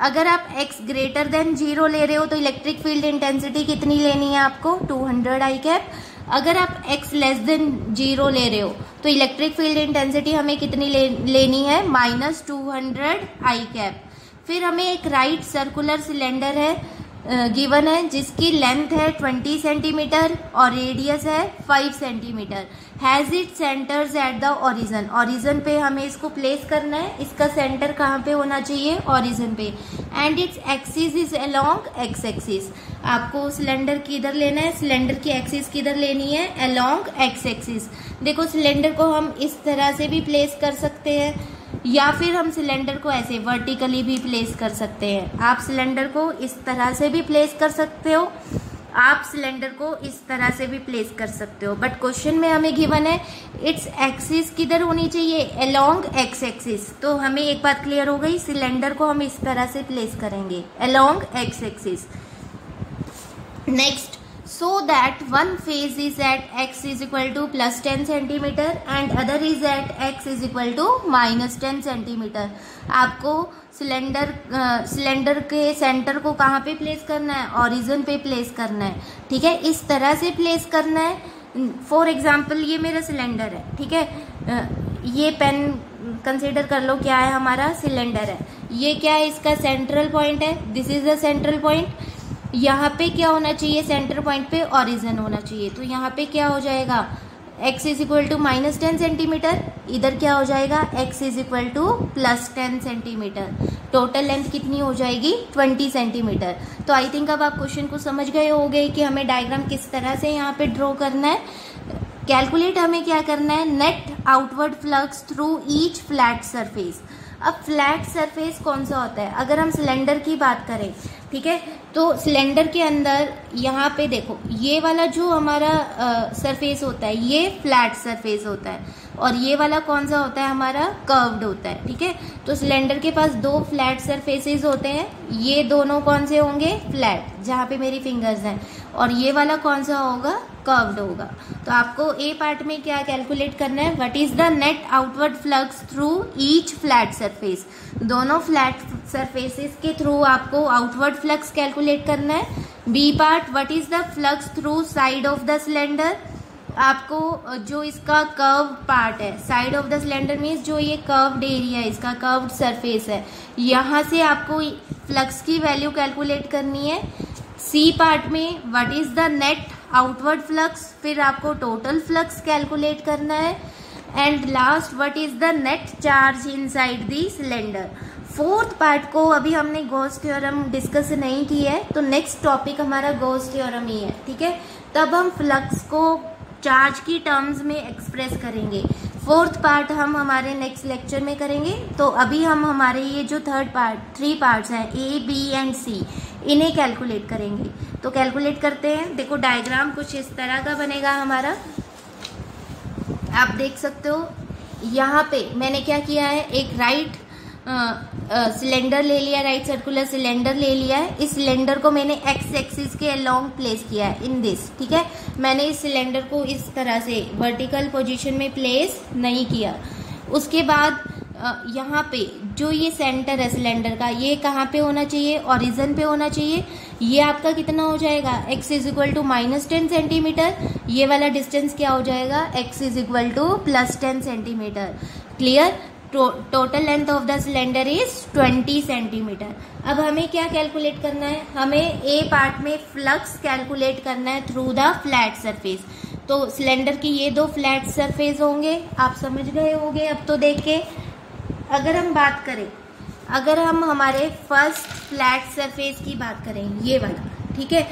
[SPEAKER 1] अगर आप x ग्रेटर देन 0 ले रहे हो तो इलेक्ट्रिक फील्ड इंटेंसिटी कितनी लेनी है आपको, 200 आई कैप। अगर आप x लेस देन 0 ले रहे हो तो इलेक्ट्रिक फील्ड इंटेंसिटी हमें कितनी लेनी है, -200 आई कैप। फिर हमें एक राइट सर्कुलर सिलेंडर है गिवन है जिसकी लेंथ है 20 सेंटीमीटर और रेडियस है 5 centimetre. Has it centres at the origin, origin पे हमें इसको प्लेस करना है। इसका सेंटर कहाँ पे होना चाहिए, ओरिजिन पे। And its axis is along x axis, आपको सिलेंडर किधर लेना है, सिलेंडर की एक्सिस किधर लेनी है, अलोंग एक्स एक्सिस। देखो सिलेंडर को हम इस तरह से भी प्लेस कर सकते हैं या फिर हम सिलेंडर को ऐसे वर्टिकली भी प्लेस कर सकते हैं। आप सिलेंडर को इस तरह से भी प्लेस कर सकते हो, आप सिलेंडर को इस तरह से भी प्लेस कर सकते हो, बट क्वेश्चन में हमें गिवन है इट्स एक्सिस किधर होनी चाहिए, अलोंग एक्स एक्सिस। तो हमें एक बात क्लियर हो गई, सिलेंडर को हम इस तरह से प्लेस करेंगे along x axis. Next, so that one phase is at x is equal to plus 10 centimeter and other is at x is equal to minus 10 centimeter। आपको सिलेंडर के सेंटर को कहाँ पे प्लेस करना है, ओरिजिन पे place करना है। ठीक है, इस तरह से प्लेस करना है। फॉर एग्जाम्पल ये मेरा सिलेंडर है, ठीक है, ये पेन कंसीडर कर लो क्या है, हमारा सिलेंडर है। ये क्या है, इसका सेंट्रल पॉइंट है, this is the central point. यहाँ पे क्या होना चाहिए, सेंटर पॉइंट पे ओरिजिन होना चाहिए। तो यहाँ पे क्या हो जाएगा, x is equal to -10 centimetre, इधर क्या हो जाएगा, x is equal to +10 centimetre. Total length कितनी हो जाएगी, 20 सेंटीमीटर। तो आई थिंक अब आप क्वेश्चन को समझ गए होंगे कि हमें डायग्राम किस तरह से यहाँ पे ड्रॉ करना है। कैलकुलेट हमें क्या करना है, net outward flux through each flat surface. अब फ्लैट सरफेस कौन सा होता है, अगर हम सिलेंडर की बात करें, ठीक है, तो सिलेंडर के अंदर यहाँ पे देखो ये वाला जो हमारा सरफेस होता है ये फ्लैट सरफेस होता है, और ये वाला कौन सा होता है, हमारा कर्व्ड होता है। ठीक है, तो सिलेंडर के पास दो फ्लैट सरफेसेस होते हैं, ये दोनों कौन से होंगे, फ्लैट, जहाँ पे मेरी फिंगर्स हैं, और ये वाला कौन सा होगा, कर्व्ड होगा। तो आपको ए पार्ट में क्या कैलकुलेट करना है, what is the net outward flux through each flat surface. दोनों फ्लैट सरफेसेस के थ्रू आपको आउटवर्ड फ्लक्स कैलकुलेट करना है। B part, what is the flux through side of the cylinder. आपको जो इसका कर्व पार्ट है, side of the cylinder means जो ये कर्व्ड एरिया है, इसका कर्व्ड सरफेस है, यहाँ से आपको फ्लक्स की वैल्यू कैलकुलेट करनी है। सी पार्ट में what is the net outward flux, फिर आपको टोटल फ्लक्स कैलकुलेट करना है। And last, what is the net charge inside the cylinder. Fourth part को अभी हमने गॉस थ्योरम डिस्कस नहीं किया है, तो नेक्स्ट टॉपिक हमारा गॉस थ्योरम ही है। ठीक है, तब हम फ्लक्स को चार्ज की टर्म्स में एक्सप्रेस करेंगे। फोर्थ पार्ट हम हमारे नेक्स्ट लेक्चर में करेंगे। तो अभी हम हमारे ये जो थ्री पार्ट्स हैं, ए, बी एंड सी, इन्हें कैलकुलेट करेंगे। तो कैलकुलेट करते हैं। देखो डायग्राम कुछ इस तरह का बनेगा हमारा, आप देख सकते हो। यहाँ पे मैंने क्या किया है, एक राइट सिलेंडर ले लिया, राइट सर्कुलर सिलेंडर ले लिया है। इस सिलेंडर को मैंने एक्स एक्सिस के अलोंग प्लेस किया है इन दिस। ठीक है, मैंने इस सिलेंडर को इस तरह से वर्टिकल पोजीशन में प्लेस नहीं किया। उसके बाद यहाँ पे जो ये सेंटर है सिलेंडर का, ये कहाँ पे होना चाहिए, ओरिजिन पे होना चाहिए। ये आपका कितना हो जाएगा, x is equal to -10 centimetre. ये वाला डिस्टेंस क्या हो जाएगा, x is equal to +10 centimetre. Clear. Total length of the cylinder is 20 centimetre. अब हमें क्या कैलकुलेट करना है, हमें ए पार्ट में फ्लक्स कैलकुलेट करना है थ्रू द फ्लैट सरफेस। तो सिलेंडर की ये दो फ्लैट सरफेस होंगे, आप समझ गए होंगे अब तो देख के। अगर हम बात करें, अगर हम हमारे फर्स्ट फ्लैट सरफेस की बात करें, ये वाला, ठीक है।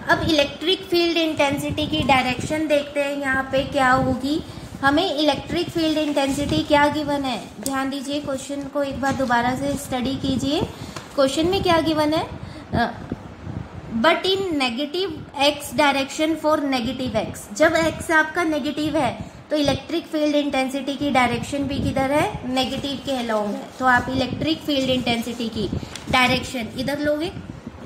[SPEAKER 1] अब इलेक्ट्रिक फील्ड इंटेंसिटी की डायरेक्शन देखते हैं यहाँ पे क्या होगी। हमें इलेक्ट्रिक फील्ड इंटेंसिटी क्या गिवन है, ध्यान दीजिए, क्वेश्चन को एक बार दोबारा से स्टडी कीजिए। क्वेश्चन में क्या गिवन है, but in negative x direction for negative x. जब एक्स आपका नेगेटिव है तो इलेक्ट्रिक फील्ड इंटेंसिटी की डायरेक्शन भी किधर है, नेगेटिव के अलोंग है। तो आप इलेक्ट्रिक फील्ड इंटेंसिटी की डायरेक्शन इधर लोगे।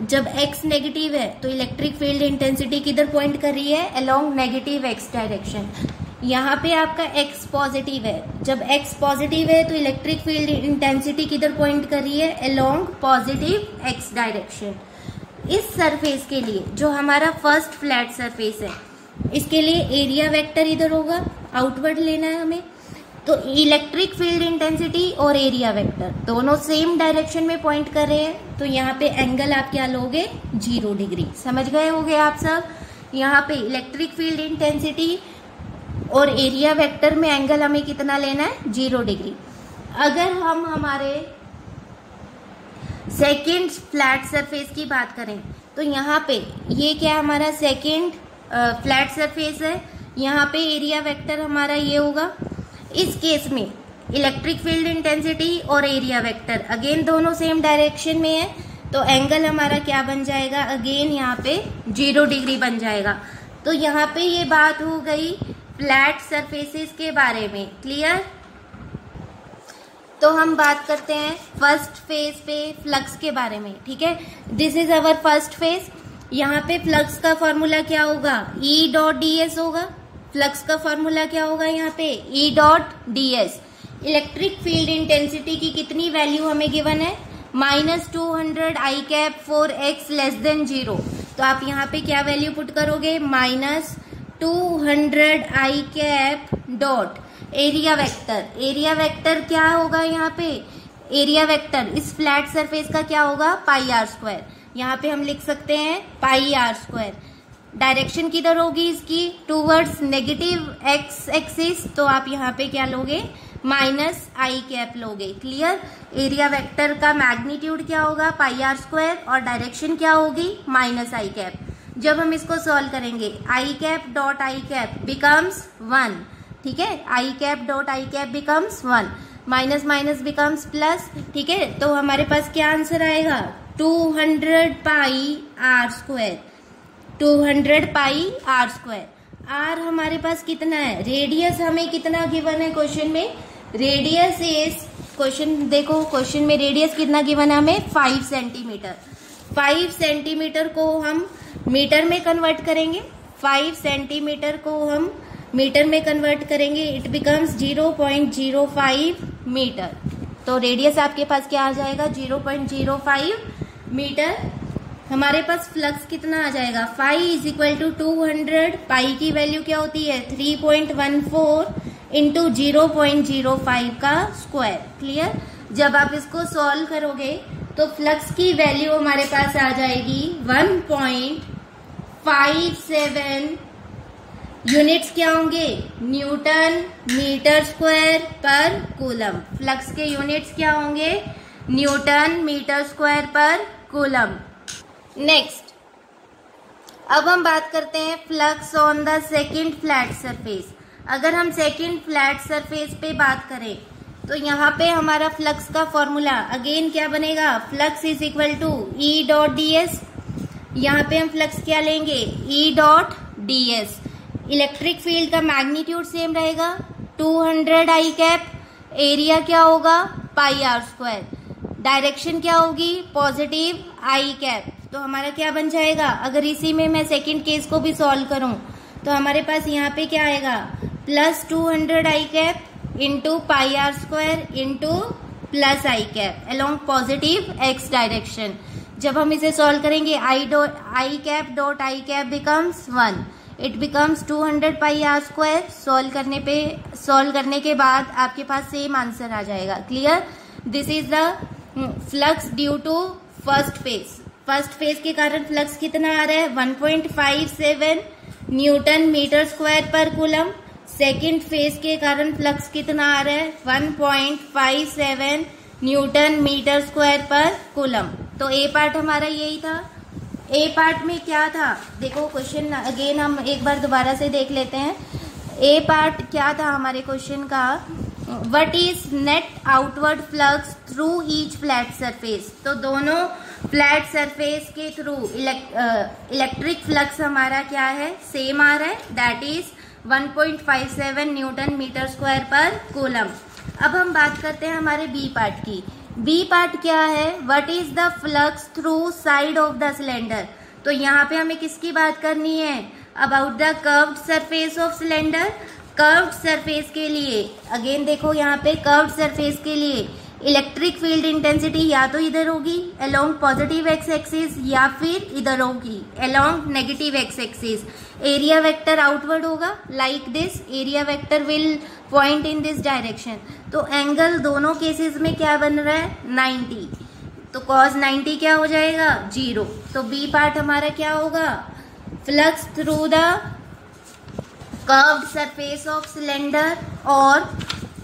[SPEAKER 1] जब x नेगेटिव है तो इलेक्ट्रिक फील्ड इंटेंसिटी किधर पॉइंट कर रही है, अलोंग नेगेटिव x डायरेक्शन। यहाँ पे आपका x पॉजिटिव है, जब x पॉजिटिव है तो इलेक्ट्रिक फील्ड इंटेंसिटी किधर पॉइंट कर रही है, अलोंग पॉजिटिव x डायरेक्शन। इस सरफेस के लिए जो हमारा फर्स्ट फ्लैट सरफेस है, इसके लिए एरिया वेक्टर इधर होगा, आउटवर्ड लेना है हमें। तो इलेक्ट्रिक फील्ड इंटेंसिटी और एरिया वेक्टर दोनों सेम डायरेक्शन में पॉइंट कर रहे हैं, तो यहाँ पे एंगल आप क्या लोगे, 0 डिग्री। समझ गए होंगे आप सब। यहाँ पे इलेक्ट्रिक फील्ड इंटेंसिटी और एरिया वेक्टर में एंगल हमें कितना लेना है, 0 डिग्री। अगर हम हमारे सेकेंड फ्लैट सरफेस की बात करें तो यहाँ पे ये क्या हमारा सेकेंड फ्लैट सरफेस है, यहाँ पे एरिया वेक्टर हमारा ये होगा। इस केस में इलेक्ट्रिक फील्ड इंटेंसिटी और एरिया वेक्टर अगेन दोनों सेम डायरेक्शन में है, तो एंगल हमारा क्या बन जाएगा, अगेन यहाँ पे 0 डिग्री बन जाएगा। तो यहाँ पे ये बात हो गई फ्लैट सरफेसेस के बारे में, क्लियर। तो हम बात करते हैं फर्स्ट फेज पे फ्लक्स के बारे में, ठीक है। This is our first phase. यहाँ पे फ्लक्स का फॉर्मूला क्या होगा, E डॉट ds होगा। फ्लक्स का फॉर्मूला क्या होगा यहाँ पे, E dot ds। Electric field intensity की कितनी वैल्यू हमें गिवन है, -200 I cap for x less than 0। तो आप यहाँ पे क्या वैल्यू पुट करोगे, -200 I cap dot area vector. Area vector क्या होगा यहाँ पे, एरिया वेक्टर इस फ्लैट सरफेस का क्या होगा, πr²। यहाँ पे हम लिख सकते हैं πr²। डायरेक्शन किधर होगी इसकी, टूवर्ड्स नेगेटिव x एक्सिस, तो आप यहाँ पे क्या लोगे, -I कैप लोगे, क्लियर। एरिया वेक्टर का मैग्नीट्यूड क्या होगा, πr² और डायरेक्शन क्या होगी, -I कैप। जब हम इसको सॉल्व करेंगे, I cap dot I cap becomes 1, ठीक है। I cap dot I cap becomes 1, minus minus becomes plus, ठीक है। तो हमारे पास क्या आंसर आएगा, 200 πr²। 200 πr²। r हमारे पास कितना है, रेडियस हमें कितना गिवन है क्वेश्चन में, रेडियस इज, क्वेश्चन देखो, क्वेश्चन में रेडियस कितना गिवन है हमें, 5 सेंटीमीटर। 5 सेंटीमीटर को हम मीटर में कन्वर्ट करेंगे, 5 सेंटीमीटर को हम मीटर में कन्वर्ट करेंगे, इट बिकम्स 0.05 मीटर। तो रेडियस आपके पास क्या आ जाएगा, 0.05 मीटर। हमारे पास फ्लक्स कितना आ जाएगा, फाई इज इक्वल टू 200, पाई की वैल्यू क्या होती है 3.14 इंटू 0.05 का स्क्वायर, क्लियर। जब आप इसको सॉल्व करोगे तो फ्लक्स की वैल्यू हमारे पास आ जाएगी 1.57, यूनिट्स क्या होंगे, Newton metre square per coulomb. Flux के यूनिट्स क्या होंगे, Newton metre square per coulomb. Next, अब हम बात करते हैं flux on the second flat surface. अगर हम सेकेंड फ्लैट सरफेस पे बात करें तो यहाँ पे हमारा फ्लक्स का फॉर्मूला अगेन क्या बनेगा, flux is equal to E dot D S. यहाँ पे हम फ्लक्स क्या लेंगे, E dot D S. Electric field का मैग्नीट्यूड सेम रहेगा 200 आई कैप, एरिया क्या होगा पाई आर स्क्वायर, डायरेक्शन क्या होगी पॉजिटिव आई कैप। तो हमारा क्या बन जाएगा, अगर इसी में मैं सेकंड केस को भी सॉल्व करूं तो हमारे पास यहाँ पे क्या आएगा, plus 200 i cap into pi r square into plus i cap along positive x direction. जब हम इसे सॉल्व करेंगे i cap dot i cap becomes 1, it becomes 200 pi r square. Solve करने के बाद आपके पास सेम आंसर आ जाएगा, clear. This is the flux due to first face. First face के कारण फ्लक्स कितना आ रहा है 1.57 newton metre square per coulomb. Second phase के कारण फ्लक्स कितना आ रहा है 1.57 newton metre square per coulomb. तो ए पार्ट हमारा यही था। ए पार्ट में क्या था, देखो क्वेश्चन अगेन हम एक बार दोबारा से देख लेते हैं। ए पार्ट क्या था हमारे क्वेश्चन का, what is net outward flux through each flat surface. तो दोनों फ्लैट सरफेस के थ्रू इलेक्ट्रिक फ्लक्स हमारा क्या है, सेम आ रहा है, that is 1.57 newton metre square per coulomb. अब हम बात करते हैं हमारे बी पार्ट की। बी पार्ट क्या है, what is the flux through side of the cylinder. तो यहाँ पे हमें किसकी बात करनी है, about the curved surface of cylinder. Curved surface के लिए अगेन देखो यहाँ पे कर्व्ड सरफेस के लिए इलेक्ट्रिक फील्ड इंटेंसिटी या तो इधर होगी अलोंग पॉजिटिव एक्स एक्सिस या फिर इधर होगी along negative x axis. Area vector outward होगा like this, area vector will point in this direction. तो एंगल दोनों केसेस में क्या बन रहा है 90, तो cos 90 क्या हो जाएगा 0। तो बी पार्ट हमारा क्या होगा, flux through the curved surface of cylinder और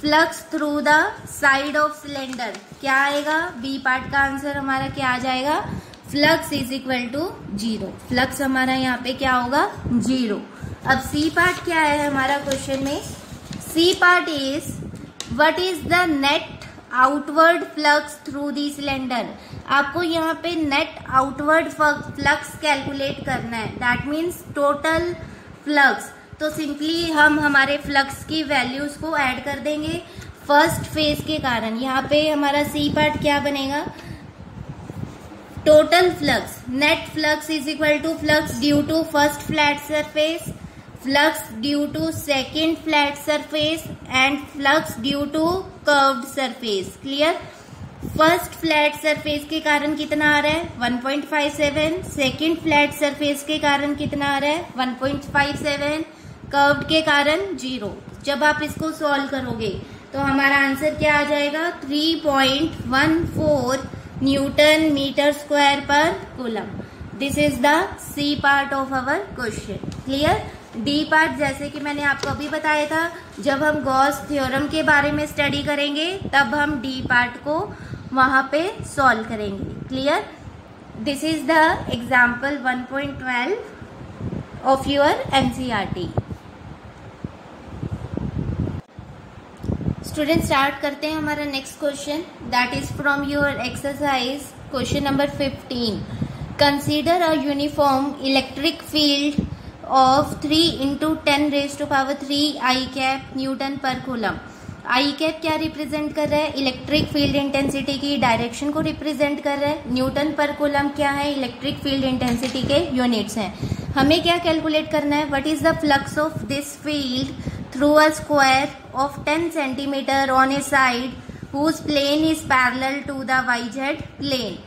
[SPEAKER 1] flux through the side of cylinder क्या आएगा, बी पार्ट का आंसर हमारा क्या आ जाएगा, flux is equal to 0। Flux हमारा यहाँ पे क्या होगा 0। अब सी पार्ट क्या है हमारा क्वेश्चन में, C part is what is the net outward flux through the cylinder. आपको यहाँ पे नेट आउटवर्ड फ्लक्स कैलकुलेट करना है, दैट मीन्स टोटल फ्लक्स। तो सिंपली हम हमारे फ्लक्स की वैल्यूज को ऐड कर देंगे फर्स्ट फेज के कारण। यहाँ पे हमारा सी पार्ट क्या बनेगा, total flux, net flux is equal to flux due to first flat surface, flux due to second flat surface and flux due to curved surface. Clear. First flat surface के कारण कितना आ रहा है 1.57, सेकेंड फ्लैट सरफेस के कारण कितना आ रहा है 1.57, कर्व्ड के कारण 0। जब आप इसको सॉल्व करोगे तो हमारा आंसर क्या आ जाएगा 3.14 newton metre square per coulomb. This is the C part of our question. Clear. D part जैसे कि मैंने आपको अभी बताया था, जब हम गॉस थ्योरम के बारे में स्टडी करेंगे तब हम डी पार्ट को वहां पे सॉल्व करेंगे। Clear. This is the example 1.12 of your NCERT. Student start करते हैं हमारा next question, that is from your exercise question number 15। Consider a uniform electric field of 3 × 10⁻³ i cap Newton per coulomb. I cap क्या represent कर रहा है, electric field intensity की direction को represent कर रहा है। न्यूटन पर कूलम क्या है, इलेक्ट्रिक फील्ड इंटेंसिटी के यूनिट्स हैं। हमें क्या कैलकुलेट करना है, what is the flux of this field through a square of 10 centimetre on a side whose plane is parallel to the YZ plane.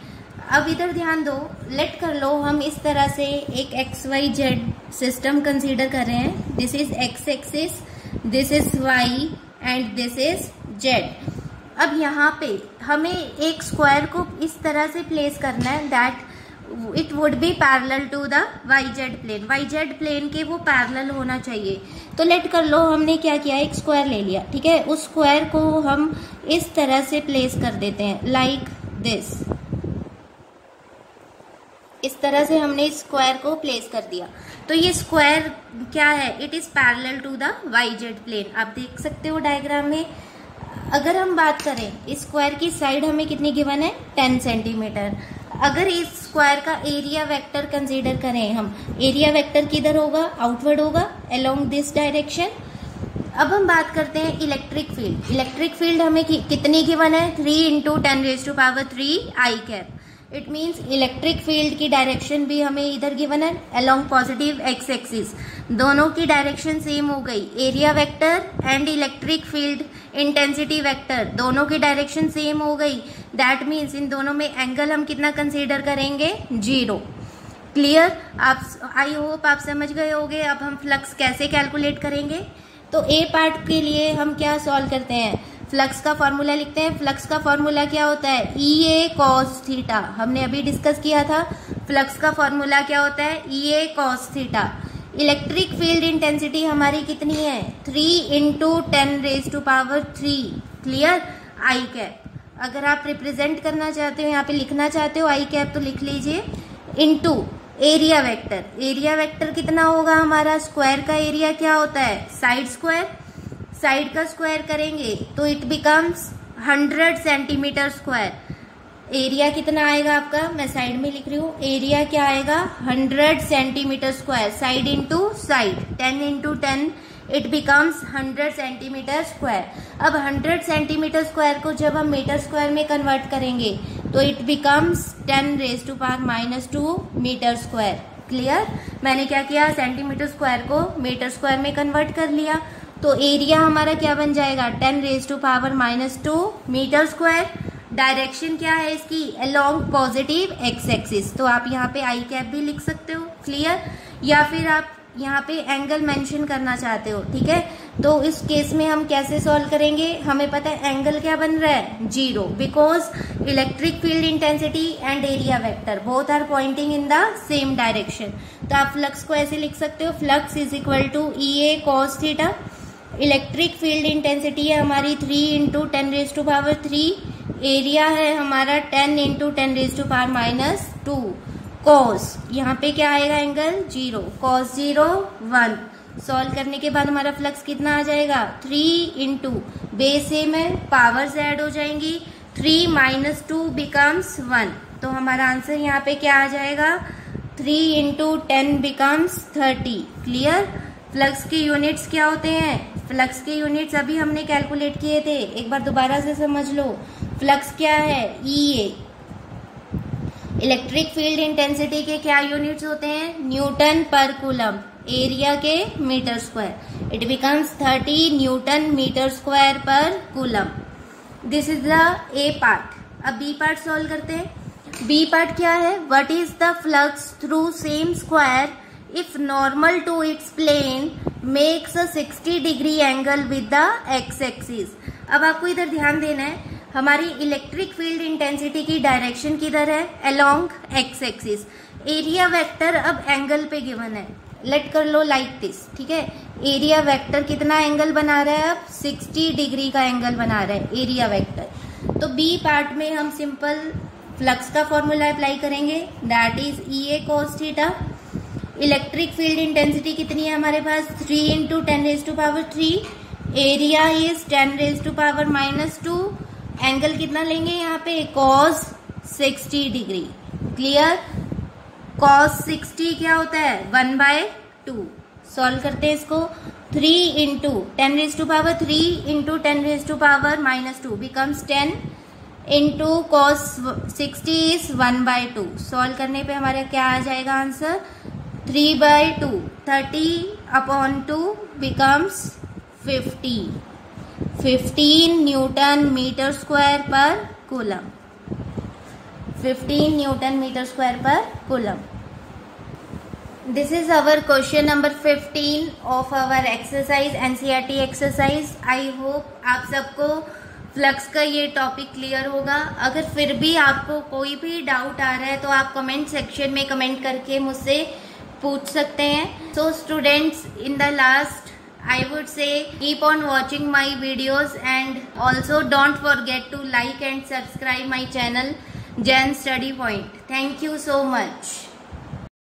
[SPEAKER 1] अब इधर ध्यान दो, लेट कर लो हम इस तरह से एक XYZ सिस्टम कंसीडर कर रहे हैं। This is X axis, this is Y and this is Z। अब यहाँ पे हमें एक स्क्वायर को इस तरह से प्लेस करना है that it would be parallel to the YZ plane. YZ plane के वो पैरेलल होना चाहिए। तो लेट कर लो हमने क्या किया, एक स्क्वायर ले लिया, ठीक है। उस स्क्वायर को हम इस तरह से प्लेस कर देते हैं लाइक दिस। इस तरह से हमने इस स्क्वायर को प्लेस कर दिया। तो ये स्क्वायर क्या है, it is parallel to the YZ plane. आप देख सकते हो डायग्राम में। अगर हम बात करें इस स्क्वायर की साइड हमें कितनी गिवन है 10 सेंटीमीटर। अगर इस स्क्वायर का एरिया वेक्टर कंसीडर करें हम, एरिया वेक्टर किधर होगा, आउटवर्ड होगा अलोंग दिस डायरेक्शन। अब हम बात करते हैं इलेक्ट्रिक फील्ड। इलेक्ट्रिक फील्ड हमें कितनी गिवन है 3 × 10⁻³ i cap. It means electric field की डायरेक्शन भी हमें इधर गिवन है अलोंग पॉजिटिव एक्स एक्सिस। दोनों की डायरेक्शन सेम हो गई। Area vector and electric field intensity vector दोनों की डायरेक्शन सेम हो गई। दैट मीन्स इन दोनों में एंगल हम कितना कंसीडर करेंगे 0। क्लियर। आप आई होप आप समझ गए होंगे। अब हम फ्लक्स कैसे कैलकुलेट करेंगे। तो ए पार्ट के लिए हम क्या सॉल्व करते हैं, फ्लक्स का फॉर्मूला लिखते हैं। फ्लक्स का फॉर्मूला क्या होता है EA cos थीटा। हमने अभी डिस्कस किया था फ्लक्स का फॉर्मूला क्या होता है EA cos theta. Electric field intensity हमारी कितनी है 3 इंटू 10⁻³ क्लियर। आई कैप अगर आप रिप्रेजेंट करना चाहते हो, यहाँ पे लिखना चाहते हो आई कैप तो लिख लीजिए, into area vector. Area vector कितना होगा हमारा, स्क्वायर का एरिया क्या होता है साइड स्क्वायर, साइड का स्क्वायर करेंगे तो it becomes 100 centimetre square. Area कितना आएगा आपका, मैं साइड में लिख रही हूँ, एरिया क्या आएगा 100 centimetre square, side into side 10 into 10 it becomes 100 centimetre square. अब 100 सेंटीमीटर स्क्वायर को जब हम मीटर स्क्वायर में कन्वर्ट करेंगे तो it becomes 10⁻² metre square. Clear. मैंने क्या किया, सेंटीमीटर स्क्वायर को मीटर स्क्वायर में कन्वर्ट कर लिया, तो एरिया हमारा क्या बन जाएगा 10⁻² मीटर स्क्वायर। डायरेक्शन क्या है इसकी, अलोंग पॉजिटिव एक्स एक्सिस, तो आप यहाँ पे आई कैप भी लिख सकते हो। क्लियर। या फिर आप यहाँ पे एंगल मेंशन करना चाहते हो, ठीक है, तो इस केस में हम कैसे सॉल्व करेंगे, हमें पता है एंगल क्या बन रहा है 0, because electric field intensity and area vector both are pointing in the same direction. तो आप फ्लक्स को ऐसे लिख सकते हो, flux is equal to EA cos theta. Electric field intensity है हमारी 3 इंटू 10⁻³ एरिया है हमारा 10 इंटू 10⁻²। कॉस यहाँ पे क्या आएगा एंगल 0, cos 0 1। सॉल्व करने के बाद हमारा फ्लक्स कितना आ जाएगा 3 इंटू बेस सेम है, पावर्स ऐड हो जाएंगी, 3 - 2 बिकम्स 1। तो हमारा आंसर यहाँ पे क्या आ जाएगा 3 इंटू 10 बिकम्स 30। क्लियर। फ्लक्स के यूनिट्स क्या होते हैं, फ्लक्स के यूनिट्स अभी हमने कैलकुलेट किए थे, एक बार दोबारा से समझ लो। फ्लक्स क्या है EA। इलेक्ट्रिक फील्ड इंटेंसिटी के क्या यूनिट्स होते हैं न्यूटन पर कूलम, एरिया के metre square, it becomes 30 newton metre square per coulomb. This is the a part. अब बी पार्ट सॉल्व करते हैं। बी पार्ट क्या है, what is the flux through same square if normal to its plane makes a 60 degree angle with the x axis. अब आपको इधर ध्यान देना है, हमारी इलेक्ट्रिक फील्ड इंटेंसिटी की डायरेक्शन किधर है along x axis. Area vector अब एंगल पे गिवन है, लेट कर लो लाइक दिस, ठीक है। एरिया वेक्टर कितना एंगल बना रहा है अब 60 डिग्री का एंगल बना रहा है एरिया वेक्टर। तो बी पार्ट में हम सिंपल फ्लक्स का फॉर्मूला अप्लाई करेंगे, that is EA cos theta. Electric field intensity कितनी है हमारे पास 3 इंटू 10⁻³, एरिया इज 10⁻⁻²। एंगल कितना लेंगे यहाँ पे cos 60 डिग्री। क्लियर। cos 60 क्या होता है 1/2। सॉल्व करते हैं इसको, 3 into 10⁻³ into 10⁻⁻² becomes 10 into cos 60 is 1/2। Solve करने पे हमारा क्या आ जाएगा answer 3/2, 30/2 becomes 15 newton metre square per coulomb, 15 newton metre square per coulomb. This is our question number 15 of our exercise NCERT exercise. I hope आप सबको flux का ये टॉपिक क्लियर होगा। अगर फिर भी आपको कोई भी डाउट आ रहा है तो आप कमेंट सेक्शन में कमेंट करके मुझसे पूछ सकते हैं। So students, in the last I would say keep on watching my videos and also don't forget to like and subscribe my channel Jen Study Point. Thank you so much.